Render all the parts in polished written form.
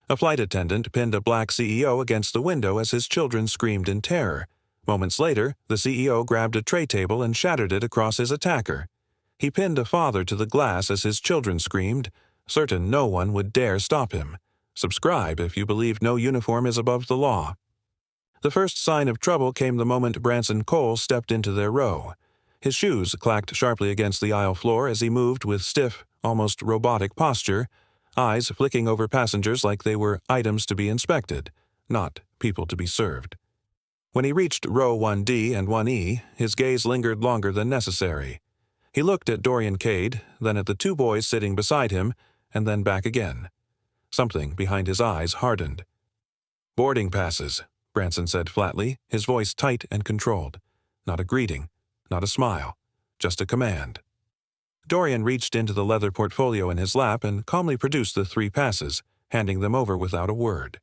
A flight attendant pinned a black CEO against the window as his children screamed in terror. Moments later, the CEO grabbed a tray table and shattered it across his attacker. He pinned a father to the glass as his children screamed, certain no one would dare stop him. Subscribe if you believe no uniform is above the law. The first sign of trouble came the moment Branson Cole stepped into their row. His shoes clacked sharply against the aisle floor as he moved with stiff, almost robotic posture, eyes flicking over passengers like they were items to be inspected, not people to be served. When he reached row 1D and 1E, his gaze lingered longer than necessary. He looked at Dorian Kade, then at the two boys sitting beside him, and then back again. Something behind his eyes hardened. "Boarding passes," Branson said flatly, his voice tight and controlled. Not a greeting, not a smile, just a command. Dorian reached into the leather portfolio in his lap and calmly produced the 3 passes, handing them over without a word.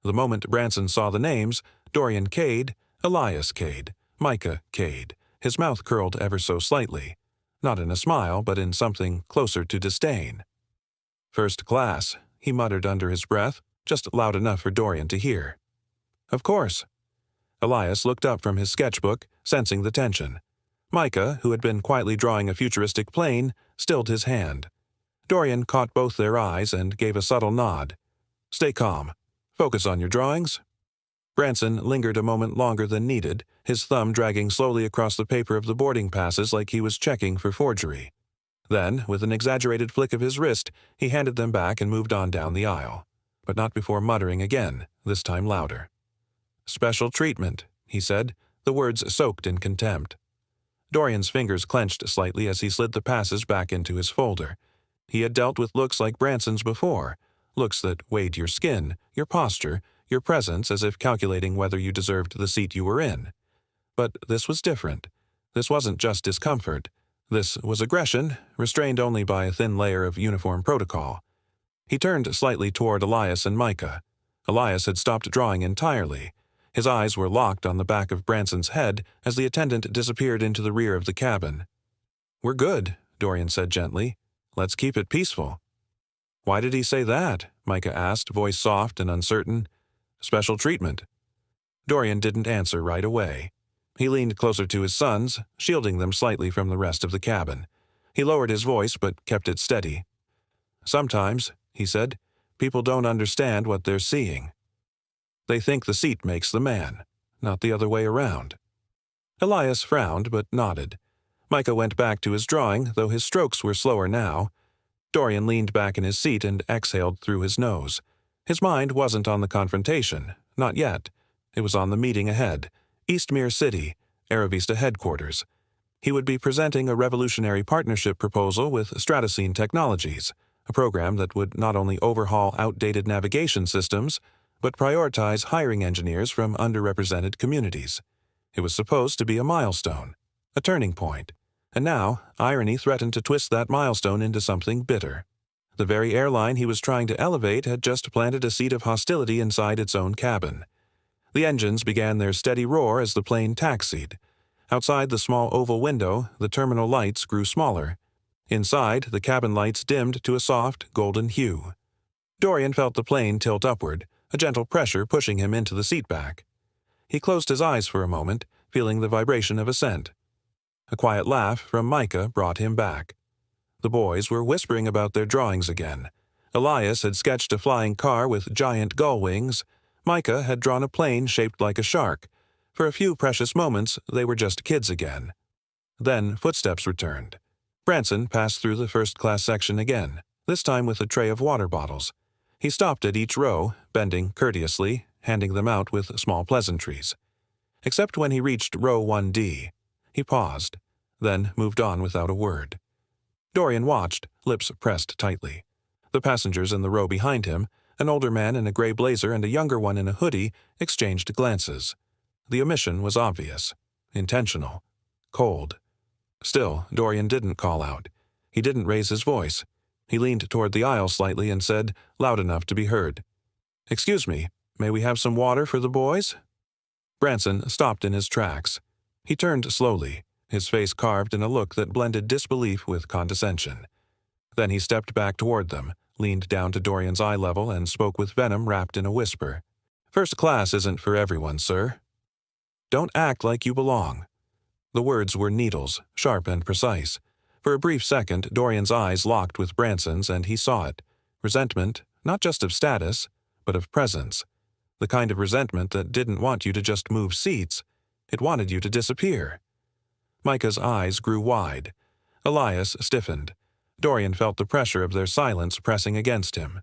The moment Branson saw the names, Dorian Kade, Elias Kade, Micah Kade, his mouth curled ever so slightly, not in a smile but in something closer to disdain. "First class," he muttered under his breath, just loud enough for Dorian to hear. "Of course." Elias looked up from his sketchbook, sensing the tension. Micah, who had been quietly drawing a futuristic plane, stilled his hand. Dorian caught both their eyes and gave a subtle nod. "Stay calm. Focus on your drawings." Branson lingered a moment longer than needed, his thumb dragging slowly across the paper of the boarding passes like he was checking for forgery. Then, with an exaggerated flick of his wrist, he handed them back and moved on down the aisle, but not before muttering again, this time louder. "Special treatment," he said, the words soaked in contempt. Dorian's fingers clenched slightly as he slid the passes back into his folder. He had dealt with looks like Branson's before, looks that weighed your skin, your posture, your presence as if calculating whether you deserved the seat you were in. But this was different. This wasn't just discomfort. This was aggression, restrained only by a thin layer of uniform protocol. He turned slightly toward Elias and Micah. Elias had stopped drawing entirely. His eyes were locked on the back of Branson's head as the attendant disappeared into the rear of the cabin. "We're good," Dorian said gently. "Let's keep it peaceful." "Why did he say that?" Micah asked, voice soft and uncertain. "Special treatment." Dorian didn't answer right away. He leaned closer to his sons, shielding them slightly from the rest of the cabin. He lowered his voice but kept it steady. "Sometimes," he said, "people don't understand what they're seeing. They think the seat makes the man, not the other way around." Elias frowned but nodded. Micah went back to his drawing, though his strokes were slower now. Dorian leaned back in his seat and exhaled through his nose. His mind wasn't on the confrontation, not yet. It was on the meeting ahead, Eastmere City, Aerovista headquarters. He would be presenting a revolutionary partnership proposal with Stratoscene Technologies, a program that would not only overhaul outdated navigation systems, but prioritize hiring engineers from underrepresented communities. It was supposed to be a milestone, a turning point. And now, irony threatened to twist that milestone into something bitter. The very airline he was trying to elevate had just planted a seed of hostility inside its own cabin. The engines began their steady roar as the plane taxied. Outside the small oval window, the terminal lights grew smaller. Inside, the cabin lights dimmed to a soft, golden hue. Dorian felt the plane tilt upward, a gentle pressure pushing him into the seat back. He closed his eyes for a moment, feeling the vibration of ascent. A quiet laugh from Micah brought him back. The boys were whispering about their drawings again. Elias had sketched a flying car with giant gull wings. Micah had drawn a plane shaped like a shark. For a few precious moments, they were just kids again. Then footsteps returned. Branson passed through the first-class section again, this time with a tray of water bottles. He stopped at each row, bending courteously, handing them out with small pleasantries. Except when he reached row 1D. He paused, then moved on without a word. Dorian watched, lips pressed tightly. The passengers in the row behind him, an older man in a gray blazer and a younger one in a hoodie, exchanged glances. The omission was obvious, intentional, cold. Still, Dorian didn't call out. He didn't raise his voice. He leaned toward the aisle slightly and said, loud enough to be heard, "Excuse me, may we have some water for the boys?" Branson stopped in his tracks. He turned slowly, his face carved in a look that blended disbelief with condescension. Then he stepped back toward them, leaned down to Dorian's eye level and spoke with venom wrapped in a whisper. "First class isn't for everyone, sir. Don't act like you belong." The words were needles, sharp and precise. For a brief second, Dorian's eyes locked with Branson's, and he saw it. Resentment, not just of status, but of presence. The kind of resentment that didn't want you to just move seats. It wanted you to disappear. Micah's eyes grew wide. Elias stiffened. Dorian felt the pressure of their silence pressing against him.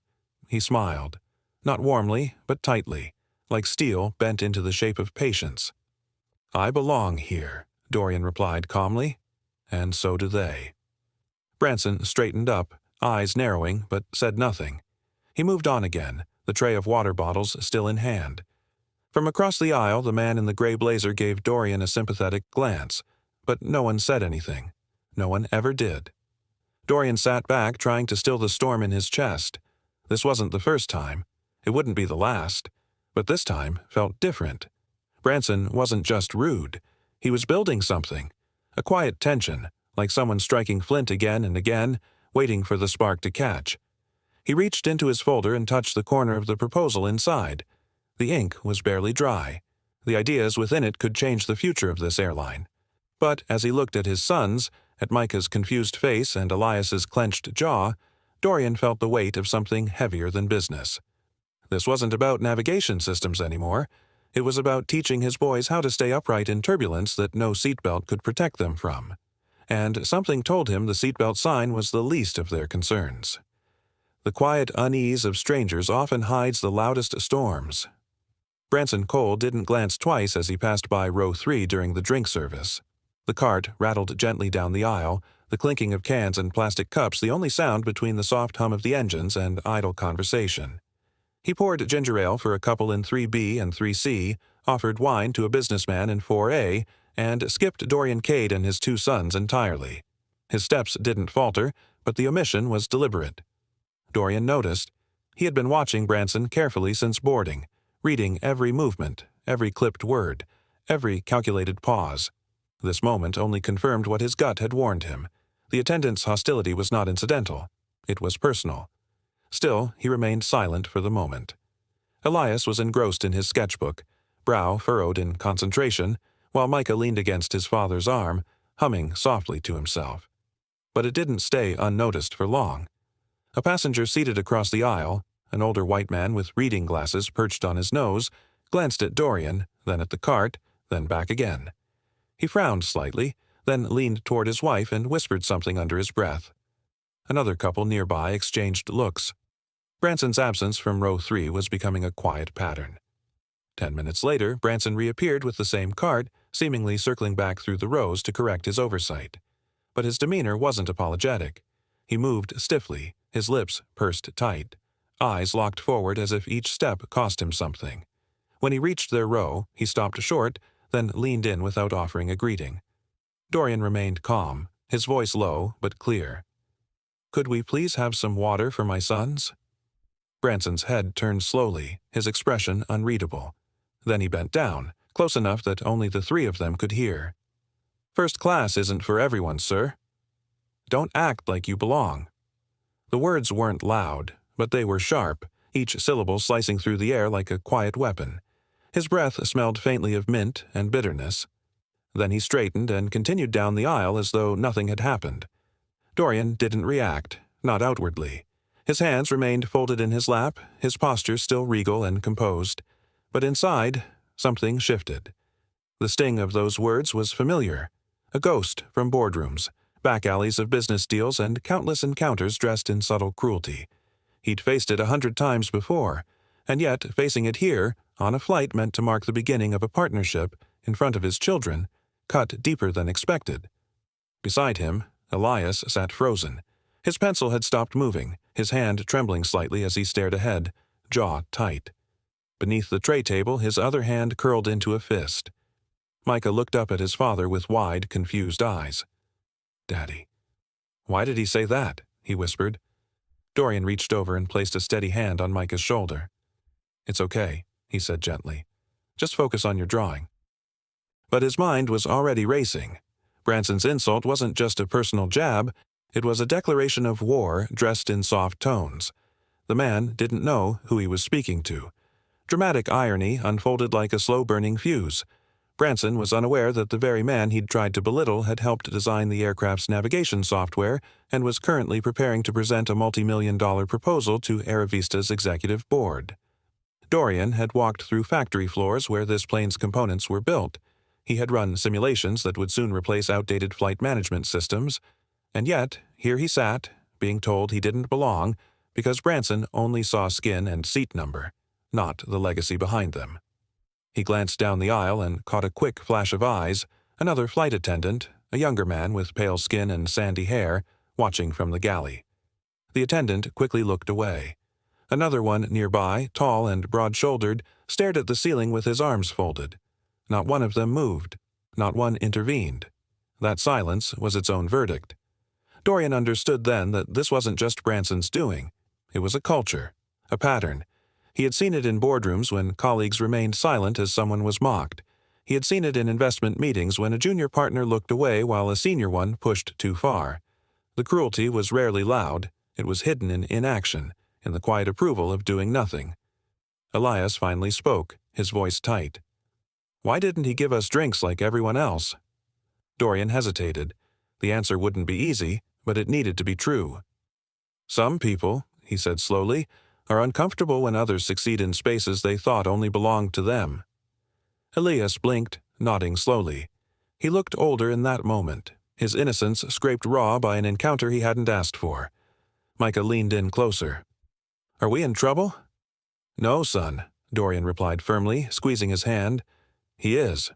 He smiled. Not warmly, but tightly, like steel bent into the shape of patience. "I belong here," Dorian replied calmly. "And so do they." Branson straightened up, eyes narrowing, but said nothing. He moved on again, the tray of water bottles still in hand. From across the aisle, the man in the gray blazer gave Dorian a sympathetic glance, but no one said anything. No one ever did. Dorian sat back, trying to still the storm in his chest. This wasn't the first time. It wouldn't be the last. But this time felt different. Branson wasn't just rude. He was building something. A quiet tension, like someone striking flint again and again, waiting for the spark to catch. He reached into his folder and touched the corner of the proposal inside. The ink was barely dry. The ideas within it could change the future of this airline. But as he looked at his sons, at Micah's confused face and Elias's clenched jaw, Dorian felt the weight of something heavier than business. This wasn't about navigation systems anymore. It was about teaching his boys how to stay upright in turbulence that no seatbelt could protect them from. And something told him the seatbelt sign was the least of their concerns. The quiet unease of strangers often hides the loudest storms. Branson Cole didn't glance twice as he passed by row 3 during the drink service. The cart rattled gently down the aisle, the clinking of cans and plastic cups the only sound between the soft hum of the engines and idle conversation. He poured ginger ale for a couple in 3B and 3C, offered wine to a businessman in 4A, and skipped Dorian Kade and his 2 sons entirely. His steps didn't falter, but the omission was deliberate. Dorian noticed. He had been watching Branson carefully since boarding, reading every movement, every clipped word, every calculated pause. This moment only confirmed what his gut had warned him. The attendant's hostility was not incidental. It was personal. Still, he remained silent for the moment. Elias was engrossed in his sketchbook, brow furrowed in concentration, while Micah leaned against his father's arm, humming softly to himself. But it didn't stay unnoticed for long. A passenger seated across the aisle, an older white man with reading glasses perched on his nose, glanced at Dorian, then at the cart, then back again. He frowned slightly, then leaned toward his wife and whispered something under his breath. Another couple nearby exchanged looks. Branson's absence from row 3 was becoming a quiet pattern. 10 minutes later, Branson reappeared with the same cart, seemingly circling back through the rows to correct his oversight. But his demeanor wasn't apologetic. He moved stiffly, his lips pursed tight, eyes locked forward as if each step cost him something. When he reached their row, he stopped short, then leaned in without offering a greeting. Dorian remained calm, his voice low but clear. "Could we please have some water for my sons?" Branson's head turned slowly, his expression unreadable. Then he bent down, close enough that only the 3 of them could hear. "First class isn't for everyone, sir. Don't act like you belong." The words weren't loud, but they were sharp, each syllable slicing through the air like a quiet weapon. His breath smelled faintly of mint and bitterness. Then he straightened and continued down the aisle as though nothing had happened. Dorian didn't react, not outwardly. His hands remained folded in his lap, his posture still regal and composed. But inside, something shifted. The sting of those words was familiar. A ghost from boardrooms, back alleys of business deals, and countless encounters dressed in subtle cruelty. He'd faced it 100 times before, and yet facing it here, on a flight meant to mark the beginning of a partnership, in front of his children, cut deeper than expected. Beside him, Elias sat frozen. His pencil had stopped moving, his hand trembling slightly as he stared ahead, jaw tight. Beneath the tray table, his other hand curled into a fist. Micah looked up at his father with wide, confused eyes. "Daddy." "Why did he say that?" he whispered. Dorian reached over and placed a steady hand on Micah's shoulder. "It's okay," he said gently. "Just focus on your drawing." But his mind was already racing. Branson's insult wasn't just a personal jab, it was a declaration of war dressed in soft tones. The man didn't know who he was speaking to. Dramatic irony unfolded like a slow-burning fuse. Branson was unaware that the very man he'd tried to belittle had helped design the aircraft's navigation software and was currently preparing to present a multi-million-dollar proposal to Aerovista's executive board. Dorian had walked through factory floors where this plane's components were built. He had run simulations that would soon replace outdated flight management systems. And yet, here he sat, being told he didn't belong, because Branson only saw skin and seat number, not the legacy behind them. He glanced down the aisle and caught a quick flash of eyes, another flight attendant, a younger man with pale skin and sandy hair, watching from the galley. The attendant quickly looked away. Another one nearby, tall and broad-shouldered, stared at the ceiling with his arms folded. Not one of them moved. Not one intervened. That silence was its own verdict. Dorian understood then that this wasn't just Branson's doing. It was a culture, a pattern. He had seen it in boardrooms when colleagues remained silent as someone was mocked. He had seen it in investment meetings when a junior partner looked away while a senior one pushed too far. The cruelty was rarely loud. It was hidden in inaction, in the quiet approval of doing nothing. Elias finally spoke, his voice tight. "Why didn't he give us drinks like everyone else?" Dorian hesitated. The answer wouldn't be easy, but it needed to be true. "Some people," he said slowly, "are uncomfortable when others succeed in spaces they thought only belonged to them." Elias blinked, nodding slowly. He looked older in that moment, his innocence scraped raw by an encounter he hadn't asked for. Micah leaned in closer. "Are we in trouble?" "No, son," Dorian replied firmly, squeezing his hand. "He is."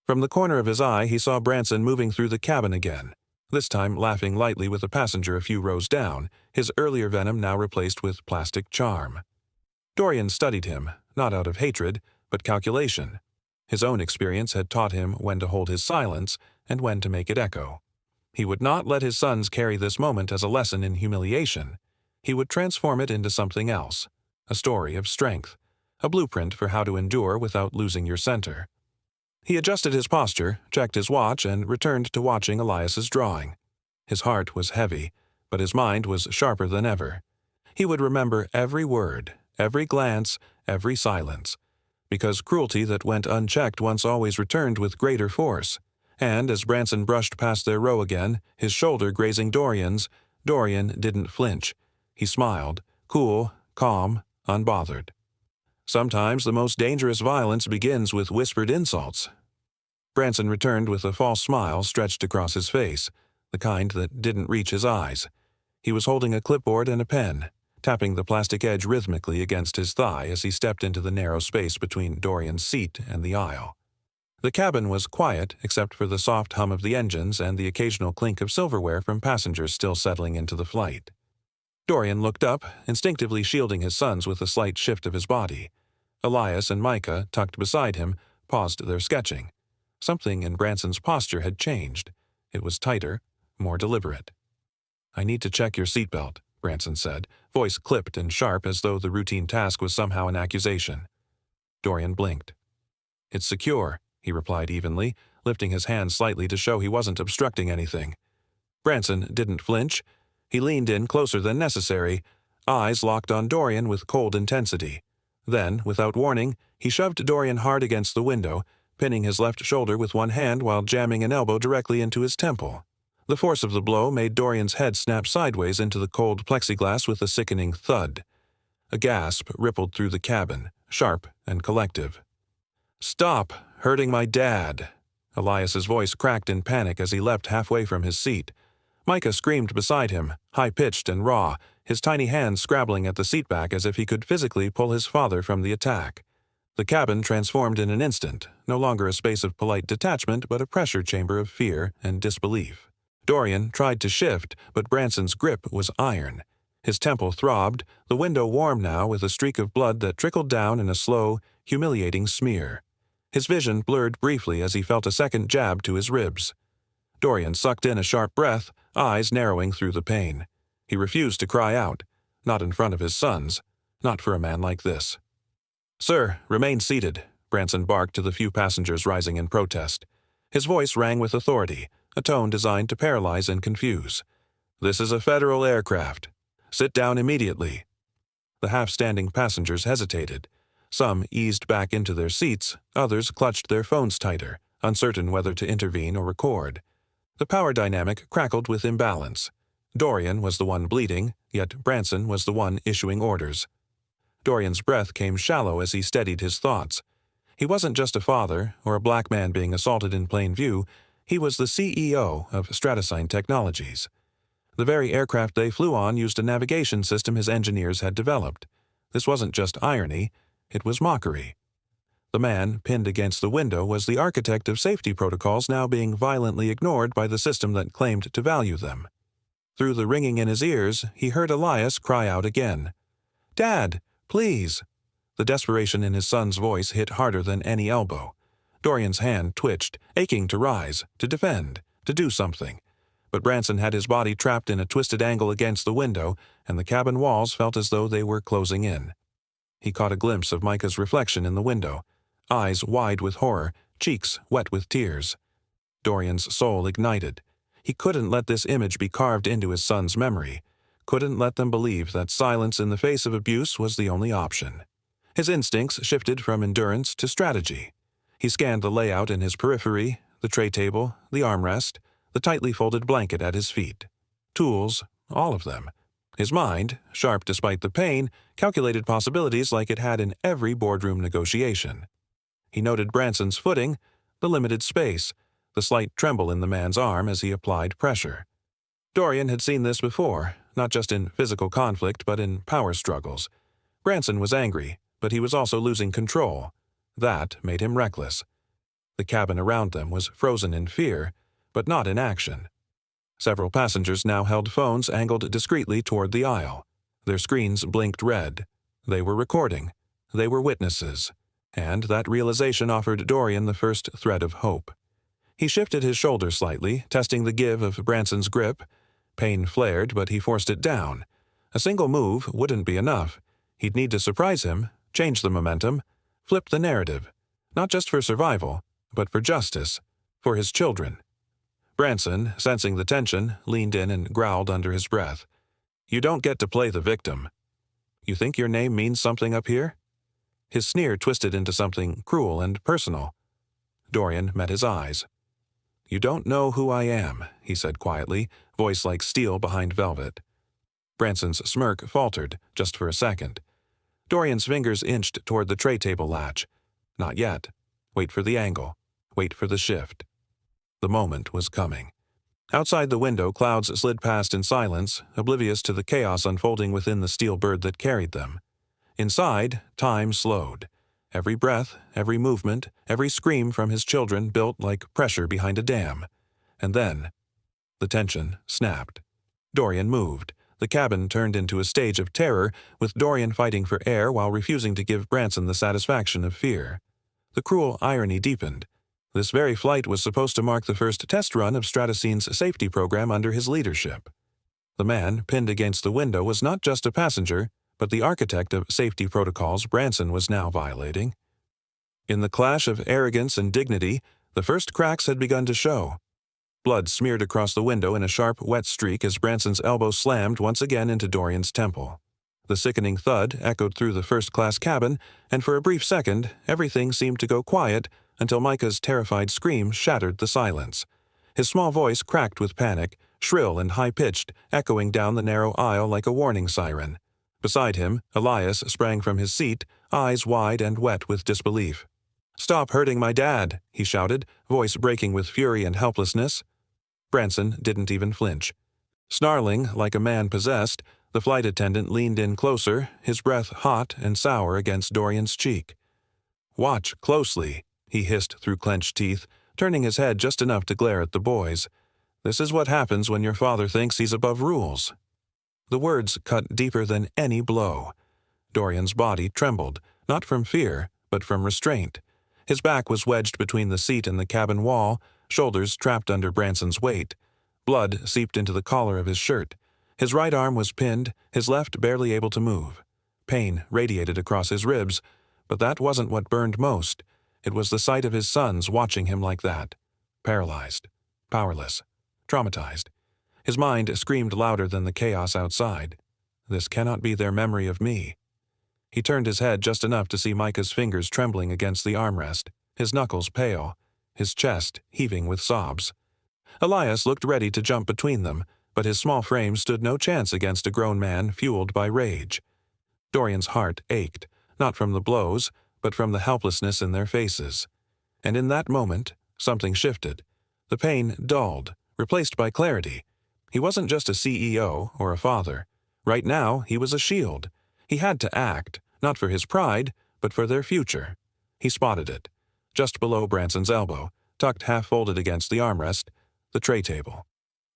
From the corner of his eye he saw Branson moving through the cabin again, this time laughing lightly with a passenger a few rows down, his earlier venom now replaced with plastic charm. Dorian studied him, not out of hatred, but calculation. His own experience had taught him when to hold his silence and when to make it echo. He would not let his sons carry this moment as a lesson in humiliation. He would transform it into something else, a story of strength, a blueprint for how to endure without losing your center. He adjusted his posture, checked his watch, and returned to watching Elias's drawing. His heart was heavy, but his mind was sharper than ever. He would remember every word, every glance, every silence, because cruelty that went unchecked once always returned with greater force. And as Branson brushed past their row again, his shoulder grazing Dorian's, Dorian didn't flinch. He smiled, cool, calm, unbothered. Sometimes the most dangerous violence begins with whispered insults. Branson returned with a false smile stretched across his face, the kind that didn't reach his eyes. He was holding a clipboard and a pen, tapping the plastic edge rhythmically against his thigh as he stepped into the narrow space between Dorian's seat and the aisle. The cabin was quiet except for the soft hum of the engines and the occasional clink of silverware from passengers still settling into the flight. Dorian looked up, instinctively shielding his sons with a slight shift of his body. Elias and Micah, tucked beside him, paused their sketching. Something in Branson's posture had changed. It was tighter, more deliberate. "I need to check your seatbelt," Branson said, voice clipped and sharp as though the routine task was somehow an accusation. Dorian blinked. "It's secure," he replied evenly, lifting his hand slightly to show he wasn't obstructing anything. Branson didn't flinch. He leaned in closer than necessary, eyes locked on Dorian with cold intensity. Then, without warning, he shoved Dorian hard against the window, pinning his left shoulder with one hand while jamming an elbow directly into his temple. The force of the blow made Dorian's head snap sideways into the cold plexiglass with a sickening thud. A gasp rippled through the cabin, sharp and collective. "Stop hurting my dad!" Elias's voice cracked in panic as he leapt halfway from his seat. Micah screamed beside him, high-pitched and raw, his tiny hands scrabbling at the seatback as if he could physically pull his father from the attack. The cabin transformed in an instant, no longer a space of polite detachment but a pressure chamber of fear and disbelief. Dorian tried to shift, but Branson's grip was iron. His temple throbbed, the window warm now with a streak of blood that trickled down in a slow, humiliating smear. His vision blurred briefly as he felt a second jab to his ribs. Dorian sucked in a sharp breath, eyes narrowing through the pain. He refused to cry out, not in front of his sons, not for a man like this. "Sir, remain seated," Branson barked to the few passengers rising in protest. His voice rang with authority, a tone designed to paralyze and confuse. "This is a federal aircraft. Sit down immediately." The half-standing passengers hesitated. Some eased back into their seats, others clutched their phones tighter, uncertain whether to intervene or record. The power dynamic crackled with imbalance. Dorian was the one bleeding, yet Branson was the one issuing orders. Dorian's breath came shallow as he steadied his thoughts. He wasn't just a father or a black man being assaulted in plain view, he was the CEO of Stratasine Technologies. The very aircraft they flew on used a navigation system his engineers had developed. This wasn't just irony, it was mockery. The man pinned against the window was the architect of safety protocols now being violently ignored by the system that claimed to value them. Through the ringing in his ears, he heard Elias cry out again. "Dad, please!" The desperation in his son's voice hit harder than any elbow. Dorian's hand twitched, aching to rise, to defend, to do something. But Branson had his body trapped in a twisted angle against the window, and the cabin walls felt as though they were closing in. He caught a glimpse of Micah's reflection in the window, eyes wide with horror, cheeks wet with tears. Dorian's soul ignited. He couldn't let this image be carved into his son's memory, couldn't let them believe that silence in the face of abuse was the only option. His instincts shifted from endurance to strategy. He scanned the layout in his periphery, the tray table, the armrest, the tightly folded blanket at his feet. Tools, all of them. His mind, sharp despite the pain, calculated possibilities like it had in every boardroom negotiation. He noted Branson's footing, the limited space, the slight tremble in the man's arm as he applied pressure. Dorian had seen this before, not just in physical conflict but in power struggles. Branson was angry, but he was also losing control. That made him reckless. The cabin around them was frozen in fear, but not in action. Several passengers now held phones angled discreetly toward the aisle. Their screens blinked red. They were recording. They were witnesses. And that realization offered Dorian the first thread of hope. He shifted his shoulders slightly, testing the give of Branson's grip. Pain flared, but he forced it down. A single move wouldn't be enough. He'd need to surprise him, change the momentum, flip the narrative. Not just for survival, but for justice, for his children. Branson, sensing the tension, leaned in and growled under his breath. "You don't get to play the victim. You think your name means something up here?" His sneer twisted into something cruel and personal. Dorian met his eyes. "You don't know who I am," he said quietly, voice like steel behind velvet. Branson's smirk faltered, just for a second. Dorian's fingers inched toward the tray table latch. Not yet. Wait for the angle. Wait for the shift. The moment was coming. Outside the window, clouds slid past in silence, oblivious to the chaos unfolding within the steel bird that carried them. Inside, time slowed. Every breath, every movement, every scream from his children built like pressure behind a dam. And then, the tension snapped. Dorian moved. The cabin turned into a stage of terror, with Dorian fighting for air while refusing to give Branson the satisfaction of fear. The cruel irony deepened. This very flight was supposed to mark the first test run of Stratasine's safety program under his leadership. The man, pinned against the window, was not just a passenger, but the architect of safety protocols Branson was now violating. In the clash of arrogance and dignity, the first cracks had begun to show. Blood smeared across the window in a sharp, wet streak as Branson's elbow slammed once again into Dorian's temple. The sickening thud echoed through the first-class cabin, and for a brief second, everything seemed to go quiet until Micah's terrified scream shattered the silence. His small voice cracked with panic, shrill and high-pitched, echoing down the narrow aisle like a warning siren. Beside him, Elias sprang from his seat, eyes wide and wet with disbelief. "Stop hurting my dad," he shouted, voice breaking with fury and helplessness. Branson didn't even flinch. Snarling like a man possessed, the flight attendant leaned in closer, his breath hot and sour against Dorian's cheek. "Watch closely," he hissed through clenched teeth, turning his head just enough to glare at the boys. "This is what happens when your father thinks he's above rules." The words cut deeper than any blow. Dorian's body trembled, not from fear, but from restraint. His back was wedged between the seat and the cabin wall, shoulders trapped under Branson's weight. Blood seeped into the collar of his shirt. His right arm was pinned, his left barely able to move. Pain radiated across his ribs, but that wasn't what burned most. It was the sight of his sons watching him like that. Paralyzed, powerless, traumatized. His mind screamed louder than the chaos outside. "This cannot be their memory of me. He turned his head just enough to see Micah's fingers trembling against the armrest, his knuckles pale, his chest heaving with sobs. Elias looked ready to jump between them, but his small frame stood no chance against a grown man fueled by rage. Dorian's heart ached, not from the blows, but from the helplessness in their faces. And in that moment, something shifted. The pain dulled, replaced by clarity. He wasn't just a CEO or a father. Right now, he was a shield. He had to act, not for his pride, but for their future. He spotted it. Just below Branson's elbow, tucked half-folded against the armrest, the tray table.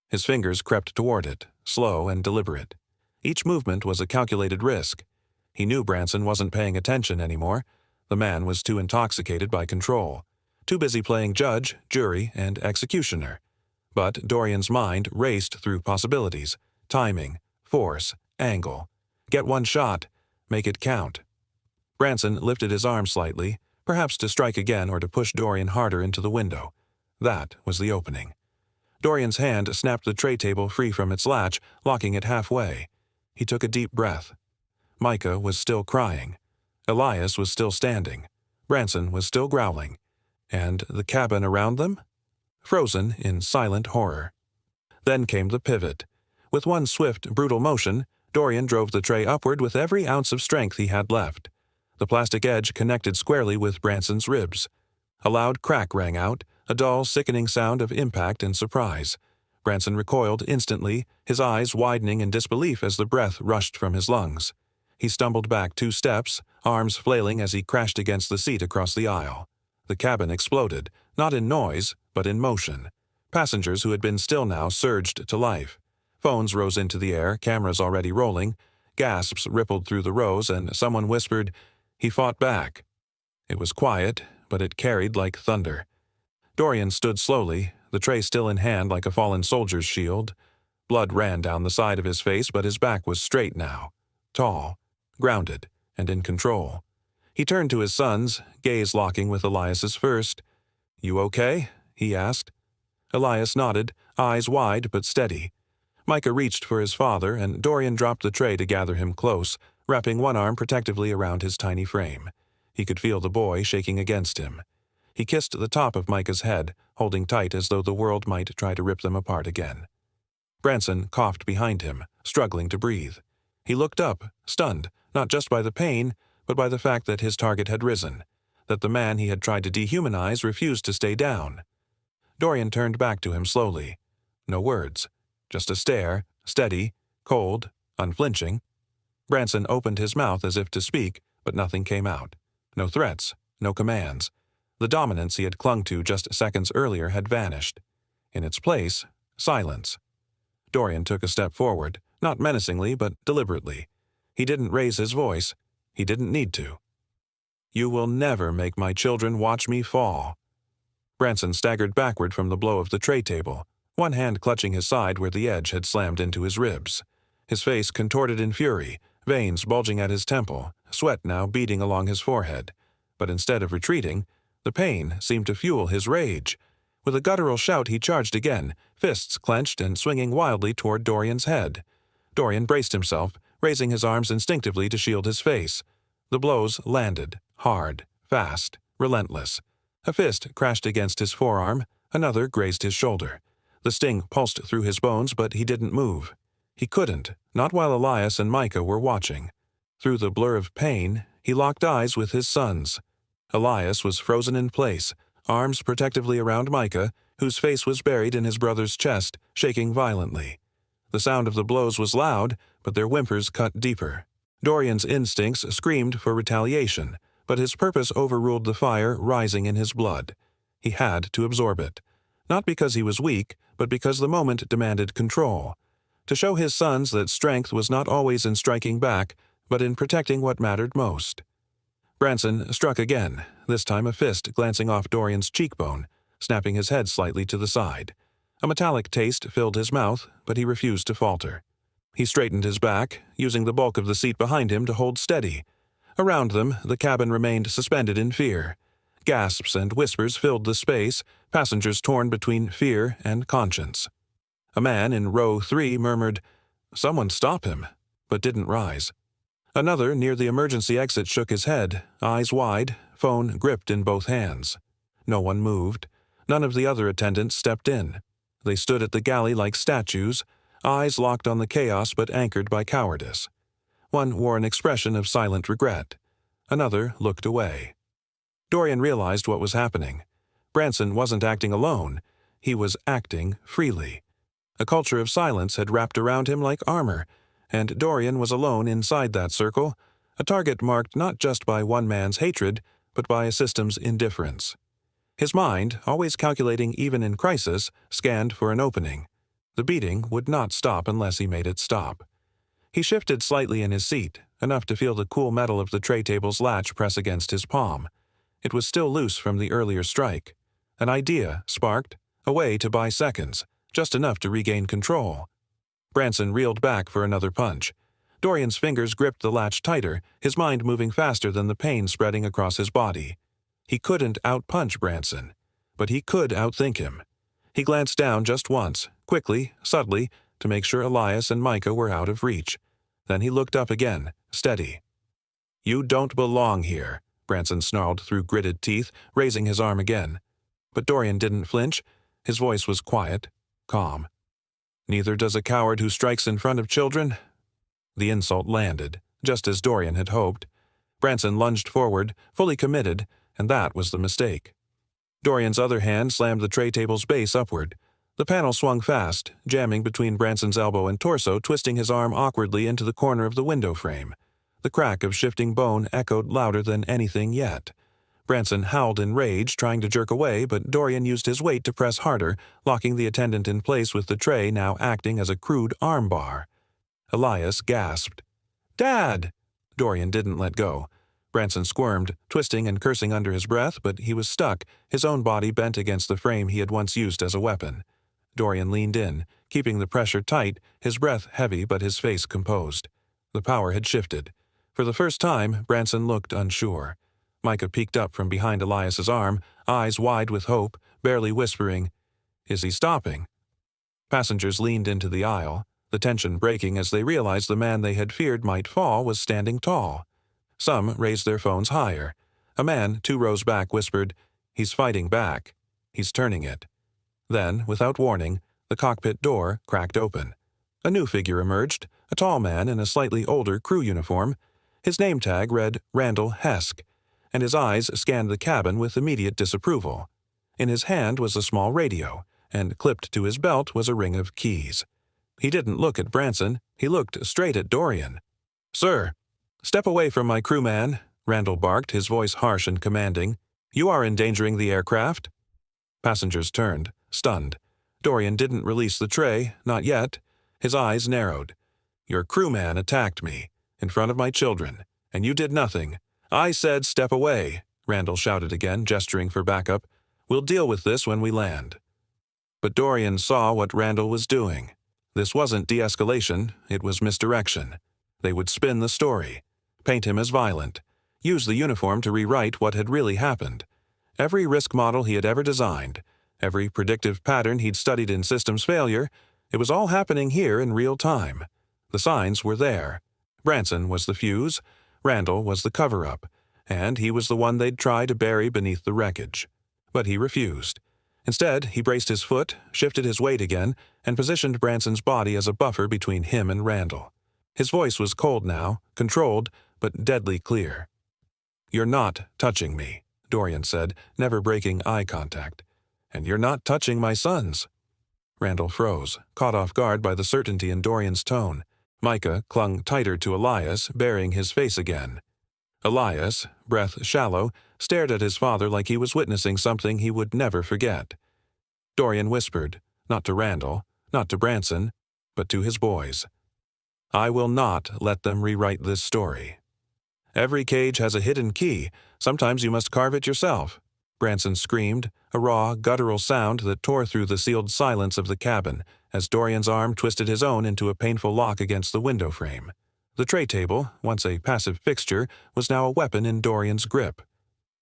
His fingers crept toward it, slow and deliberate. Each movement was a calculated risk. He knew Branson wasn't paying attention anymore. The man was too intoxicated by control, too busy playing judge, jury, and executioner. But Dorian's mind raced through possibilities, timing, force, angle. Get one shot, make it count. Branson lifted his arm slightly, perhaps to strike again or to push Dorian harder into the window. That was the opening. Dorian's hand snapped the tray table free from its latch, locking it halfway. He took a deep breath. Micah was still crying. Elias was still standing. Branson was still growling. And the cabin around them? Frozen in silent horror. Then came the pivot. With one swift, brutal motion, Dorian drove the tray upward with every ounce of strength he had left. The plastic edge connected squarely with Branson's ribs. A loud crack rang out, a dull, sickening sound of impact and surprise. Branson recoiled instantly, his eyes widening in disbelief as the breath rushed from his lungs. He stumbled back 2 steps, arms flailing as he crashed against the seat across the aisle. The cabin exploded, not in noise, but in motion. Passengers who had been still now surged to life. Phones rose into the air, cameras already rolling. Gasps rippled through the rows, and someone whispered, "He fought back." It was quiet, but it carried like thunder. Dorian stood slowly, the tray still in hand like a fallen soldier's shield. Blood ran down the side of his face, but his back was straight now, tall, grounded, and in control. He turned to his sons, gaze locking with Elias's first. "You okay?" he asked. Elias nodded, eyes wide but steady. Micah reached for his father, and Dorian dropped the tray to gather him close, wrapping one arm protectively around his tiny frame. He could feel the boy shaking against him. He kissed the top of Micah's head, holding tight as though the world might try to rip them apart again. Branson coughed behind him, struggling to breathe. He looked up, stunned, not just by the pain, but by the fact that his target had risen, that the man he had tried to dehumanize refused to stay down. Dorian turned back to him slowly. No words, just a stare, steady, cold, unflinching. Branson opened his mouth as if to speak, but nothing came out. No threats, no commands. The dominance he had clung to just seconds earlier had vanished. In its place, silence. Dorian took a step forward, not menacingly, but deliberately. He didn't raise his voice. He didn't need to. "You will never make my children watch me fall." Branson staggered backward from the blow of the tray table, one hand clutching his side where the edge had slammed into his ribs. His face contorted in fury, veins bulging at his temple, sweat now beading along his forehead. But instead of retreating, the pain seemed to fuel his rage. With a guttural shout he charged again, fists clenched and swinging wildly toward Dorian's head. Dorian braced himself, raising his arms instinctively to shield his face. The blows landed, hard, fast, relentless. A fist crashed against his forearm, another grazed his shoulder. The sting pulsed through his bones, but he didn't move. He couldn't, not while Elias and Micah were watching. Through the blur of pain, he locked eyes with his sons. Elias was frozen in place, arms protectively around Micah, whose face was buried in his brother's chest, shaking violently. The sound of the blows was loud, but their whimpers cut deeper. Dorian's instincts screamed for retaliation, but his purpose overruled the fire rising in his blood. He had to absorb it. Not because he was weak, but because the moment demanded control. To show his sons that strength was not always in striking back, but in protecting what mattered most. Branson struck again, this time a fist glancing off Dorian's cheekbone, snapping his head slightly to the side. A metallic taste filled his mouth, but he refused to falter. He straightened his back, using the bulk of the seat behind him to hold steady. Around them, the cabin remained suspended in fear. Gasps and whispers filled the space, passengers torn between fear and conscience. A man in row 3 murmured, "Someone stop him," but didn't rise. Another near the emergency exit shook his head, eyes wide, phone gripped in both hands. No one moved. None of the other attendants stepped in. They stood at the galley like statues, eyes locked on the chaos but anchored by cowardice. One wore an expression of silent regret. Another looked away. Dorian realized what was happening. Branson wasn't acting alone. He was acting freely. A culture of silence had wrapped around him like armor, and Dorian was alone inside that circle, a target marked not just by one man's hatred, but by a system's indifference. His mind, always calculating even in crisis, scanned for an opening. The beating would not stop unless he made it stop. He shifted slightly in his seat, enough to feel the cool metal of the tray table's latch press against his palm. It was still loose from the earlier strike. An idea sparked, a way to buy seconds, just enough to regain control. Branson reeled back for another punch. Dorian's fingers gripped the latch tighter, his mind moving faster than the pain spreading across his body. He couldn't outpunch Branson, but he could outthink him. He glanced down just once, quickly, subtly, to make sure Elias and Micah were out of reach. Then he looked up again, steady. "You don't belong here," Branson snarled through gritted teeth, raising his arm again. But Dorian didn't flinch. His voice was quiet, calm. "Neither does a coward who strikes in front of children." The insult landed, just as Dorian had hoped. Branson lunged forward, fully committed, and that was the mistake. Dorian's other hand slammed the tray table's base upward. The panel swung fast, jamming between Branson's elbow and torso, twisting his arm awkwardly into the corner of the window frame. The crack of shifting bone echoed louder than anything yet. Branson howled in rage, trying to jerk away, but Dorian used his weight to press harder, locking the attendant in place with the tray now acting as a crude armbar. Elias gasped. "Dad!" Dorian didn't let go. Branson squirmed, twisting and cursing under his breath, but he was stuck, his own body bent against the frame he had once used as a weapon. Dorian leaned in, keeping the pressure tight, his breath heavy but his face composed. The power had shifted. For the first time, Branson looked unsure. Micah peeked up from behind Elias's arm, eyes wide with hope, barely whispering, "Is he stopping?" Passengers leaned into the aisle, the tension breaking as they realized the man they had feared might fall was standing tall. Some raised their phones higher. A man 2 rows back whispered, "He's fighting back. He's turning it." Then, without warning, the cockpit door cracked open. A new figure emerged, a tall man in a slightly older crew uniform. His name tag read Randall Hesk, and his eyes scanned the cabin with immediate disapproval. In his hand was a small radio, and clipped to his belt was a ring of keys. He didn't look at Branson, he looked straight at Dorian. "Sir!" "Step away from my crewman," Randall barked, his voice harsh and commanding. "You are endangering the aircraft." Passengers turned, stunned. Dorian didn't release the tray, not yet. His eyes narrowed. "Your crewman attacked me, in front of my children, and you did nothing. I said step away," Randall shouted again, gesturing for backup. "We'll deal with this when we land." But Dorian saw what Randall was doing. This wasn't de-escalation, it was misdirection. They would spin the story, paint him as violent, use the uniform to rewrite what had really happened. Every risk model he had ever designed, every predictive pattern he'd studied in systems failure, it was all happening here in real time. The signs were there. Branson was the fuse, Randall was the cover-up, and he was the one they'd try to bury beneath the wreckage. But he refused. Instead, he braced his foot, shifted his weight again, and positioned Branson's body as a buffer between him and Randall. His voice was cold now, controlled, but deadly clear. "You're not touching me," Dorian said, never breaking eye contact. "And you're not touching my sons." Randall froze, caught off guard by the certainty in Dorian's tone. Micah clung tighter to Elias, burying his face again. Elias, breath shallow, stared at his father like he was witnessing something he would never forget. Dorian whispered, not to Randall, not to Branson, but to his boys. "I will not let them rewrite this story. Every cage has a hidden key. Sometimes you must carve it yourself." Branson screamed, a raw, guttural sound that tore through the sealed silence of the cabin, as Dorian's arm twisted his own into a painful lock against the window frame. The tray table, once a passive fixture, was now a weapon in Dorian's grip.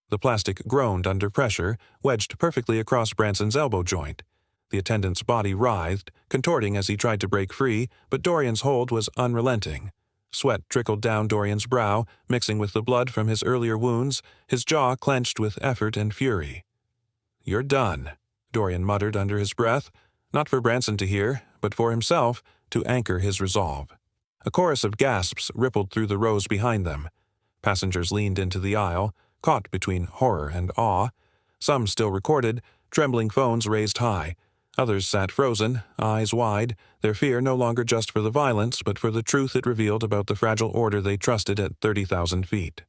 The plastic groaned under pressure, wedged perfectly across Branson's elbow joint. The attendant's body writhed, contorting as he tried to break free, but Dorian's hold was unrelenting. Sweat trickled down Dorian's brow, mixing with the blood from his earlier wounds, his jaw clenched with effort and fury. "You're done," Dorian muttered under his breath, not for Branson to hear, but for himself, to anchor his resolve. A chorus of gasps rippled through the rows behind them. Passengers leaned into the aisle, caught between horror and awe. Some still recorded, trembling phones raised high. Others sat frozen, eyes wide, their fear no longer just for the violence, but for the truth it revealed about the fragile order they trusted at 30,000 feet.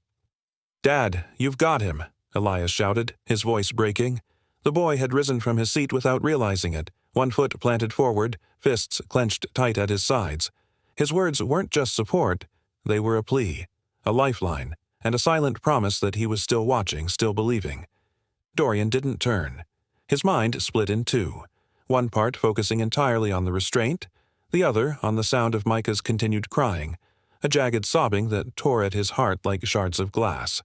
"Dad, you've got him," Elias shouted, his voice breaking. The boy had risen from his seat without realizing it, one foot planted forward, fists clenched tight at his sides. His words weren't just support, they were a plea, a lifeline, and a silent promise that he was still watching, still believing. Dorian didn't turn. His mind split in two, one part focusing entirely on the restraint, the other on the sound of Micah's continued crying, a jagged sobbing that tore at his heart like shards of glass.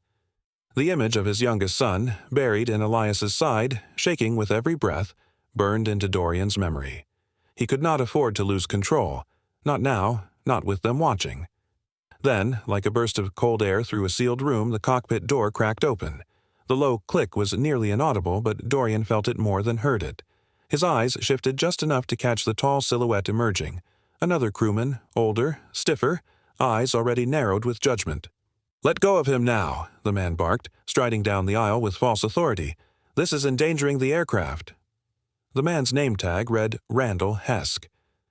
The image of his youngest son, buried in Elias's side, shaking with every breath, burned into Dorian's memory. He could not afford to lose control, not now, not with them watching. Then, like a burst of cold air through a sealed room, the cockpit door cracked open. The low click was nearly inaudible, but Dorian felt it more than heard it. His eyes shifted just enough to catch the tall silhouette emerging. Another crewman, older, stiffer, eyes already narrowed with judgment. "Let go of him now," the man barked, striding down the aisle with false authority. "This is endangering the aircraft." The man's name tag read Randall Hesk.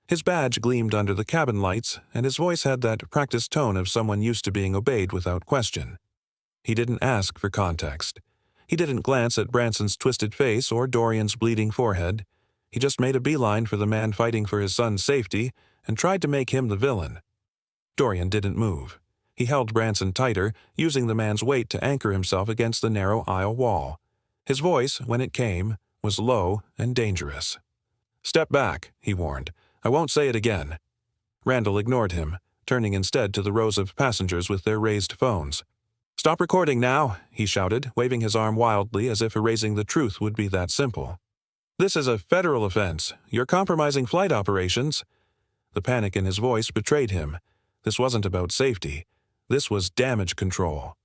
His badge gleamed under the cabin lights, and his voice had that practiced tone of someone used to being obeyed without question. He didn't ask for context. He didn't glance at Branson's twisted face or Dorian's bleeding forehead. He just made a beeline for the man fighting for his son's safety and tried to make him the villain. Dorian didn't move. He held Branson tighter, using the man's weight to anchor himself against the narrow aisle wall. His voice, when it came, was low and dangerous. "Step back," he warned. "I won't say it again." Randall ignored him, turning instead to the rows of passengers with their raised phones. "Stop recording now," he shouted, waving his arm wildly as if erasing the truth would be that simple. "This is a federal offense. You're compromising flight operations." The panic in his voice betrayed him. This wasn't about safety. This was damage control.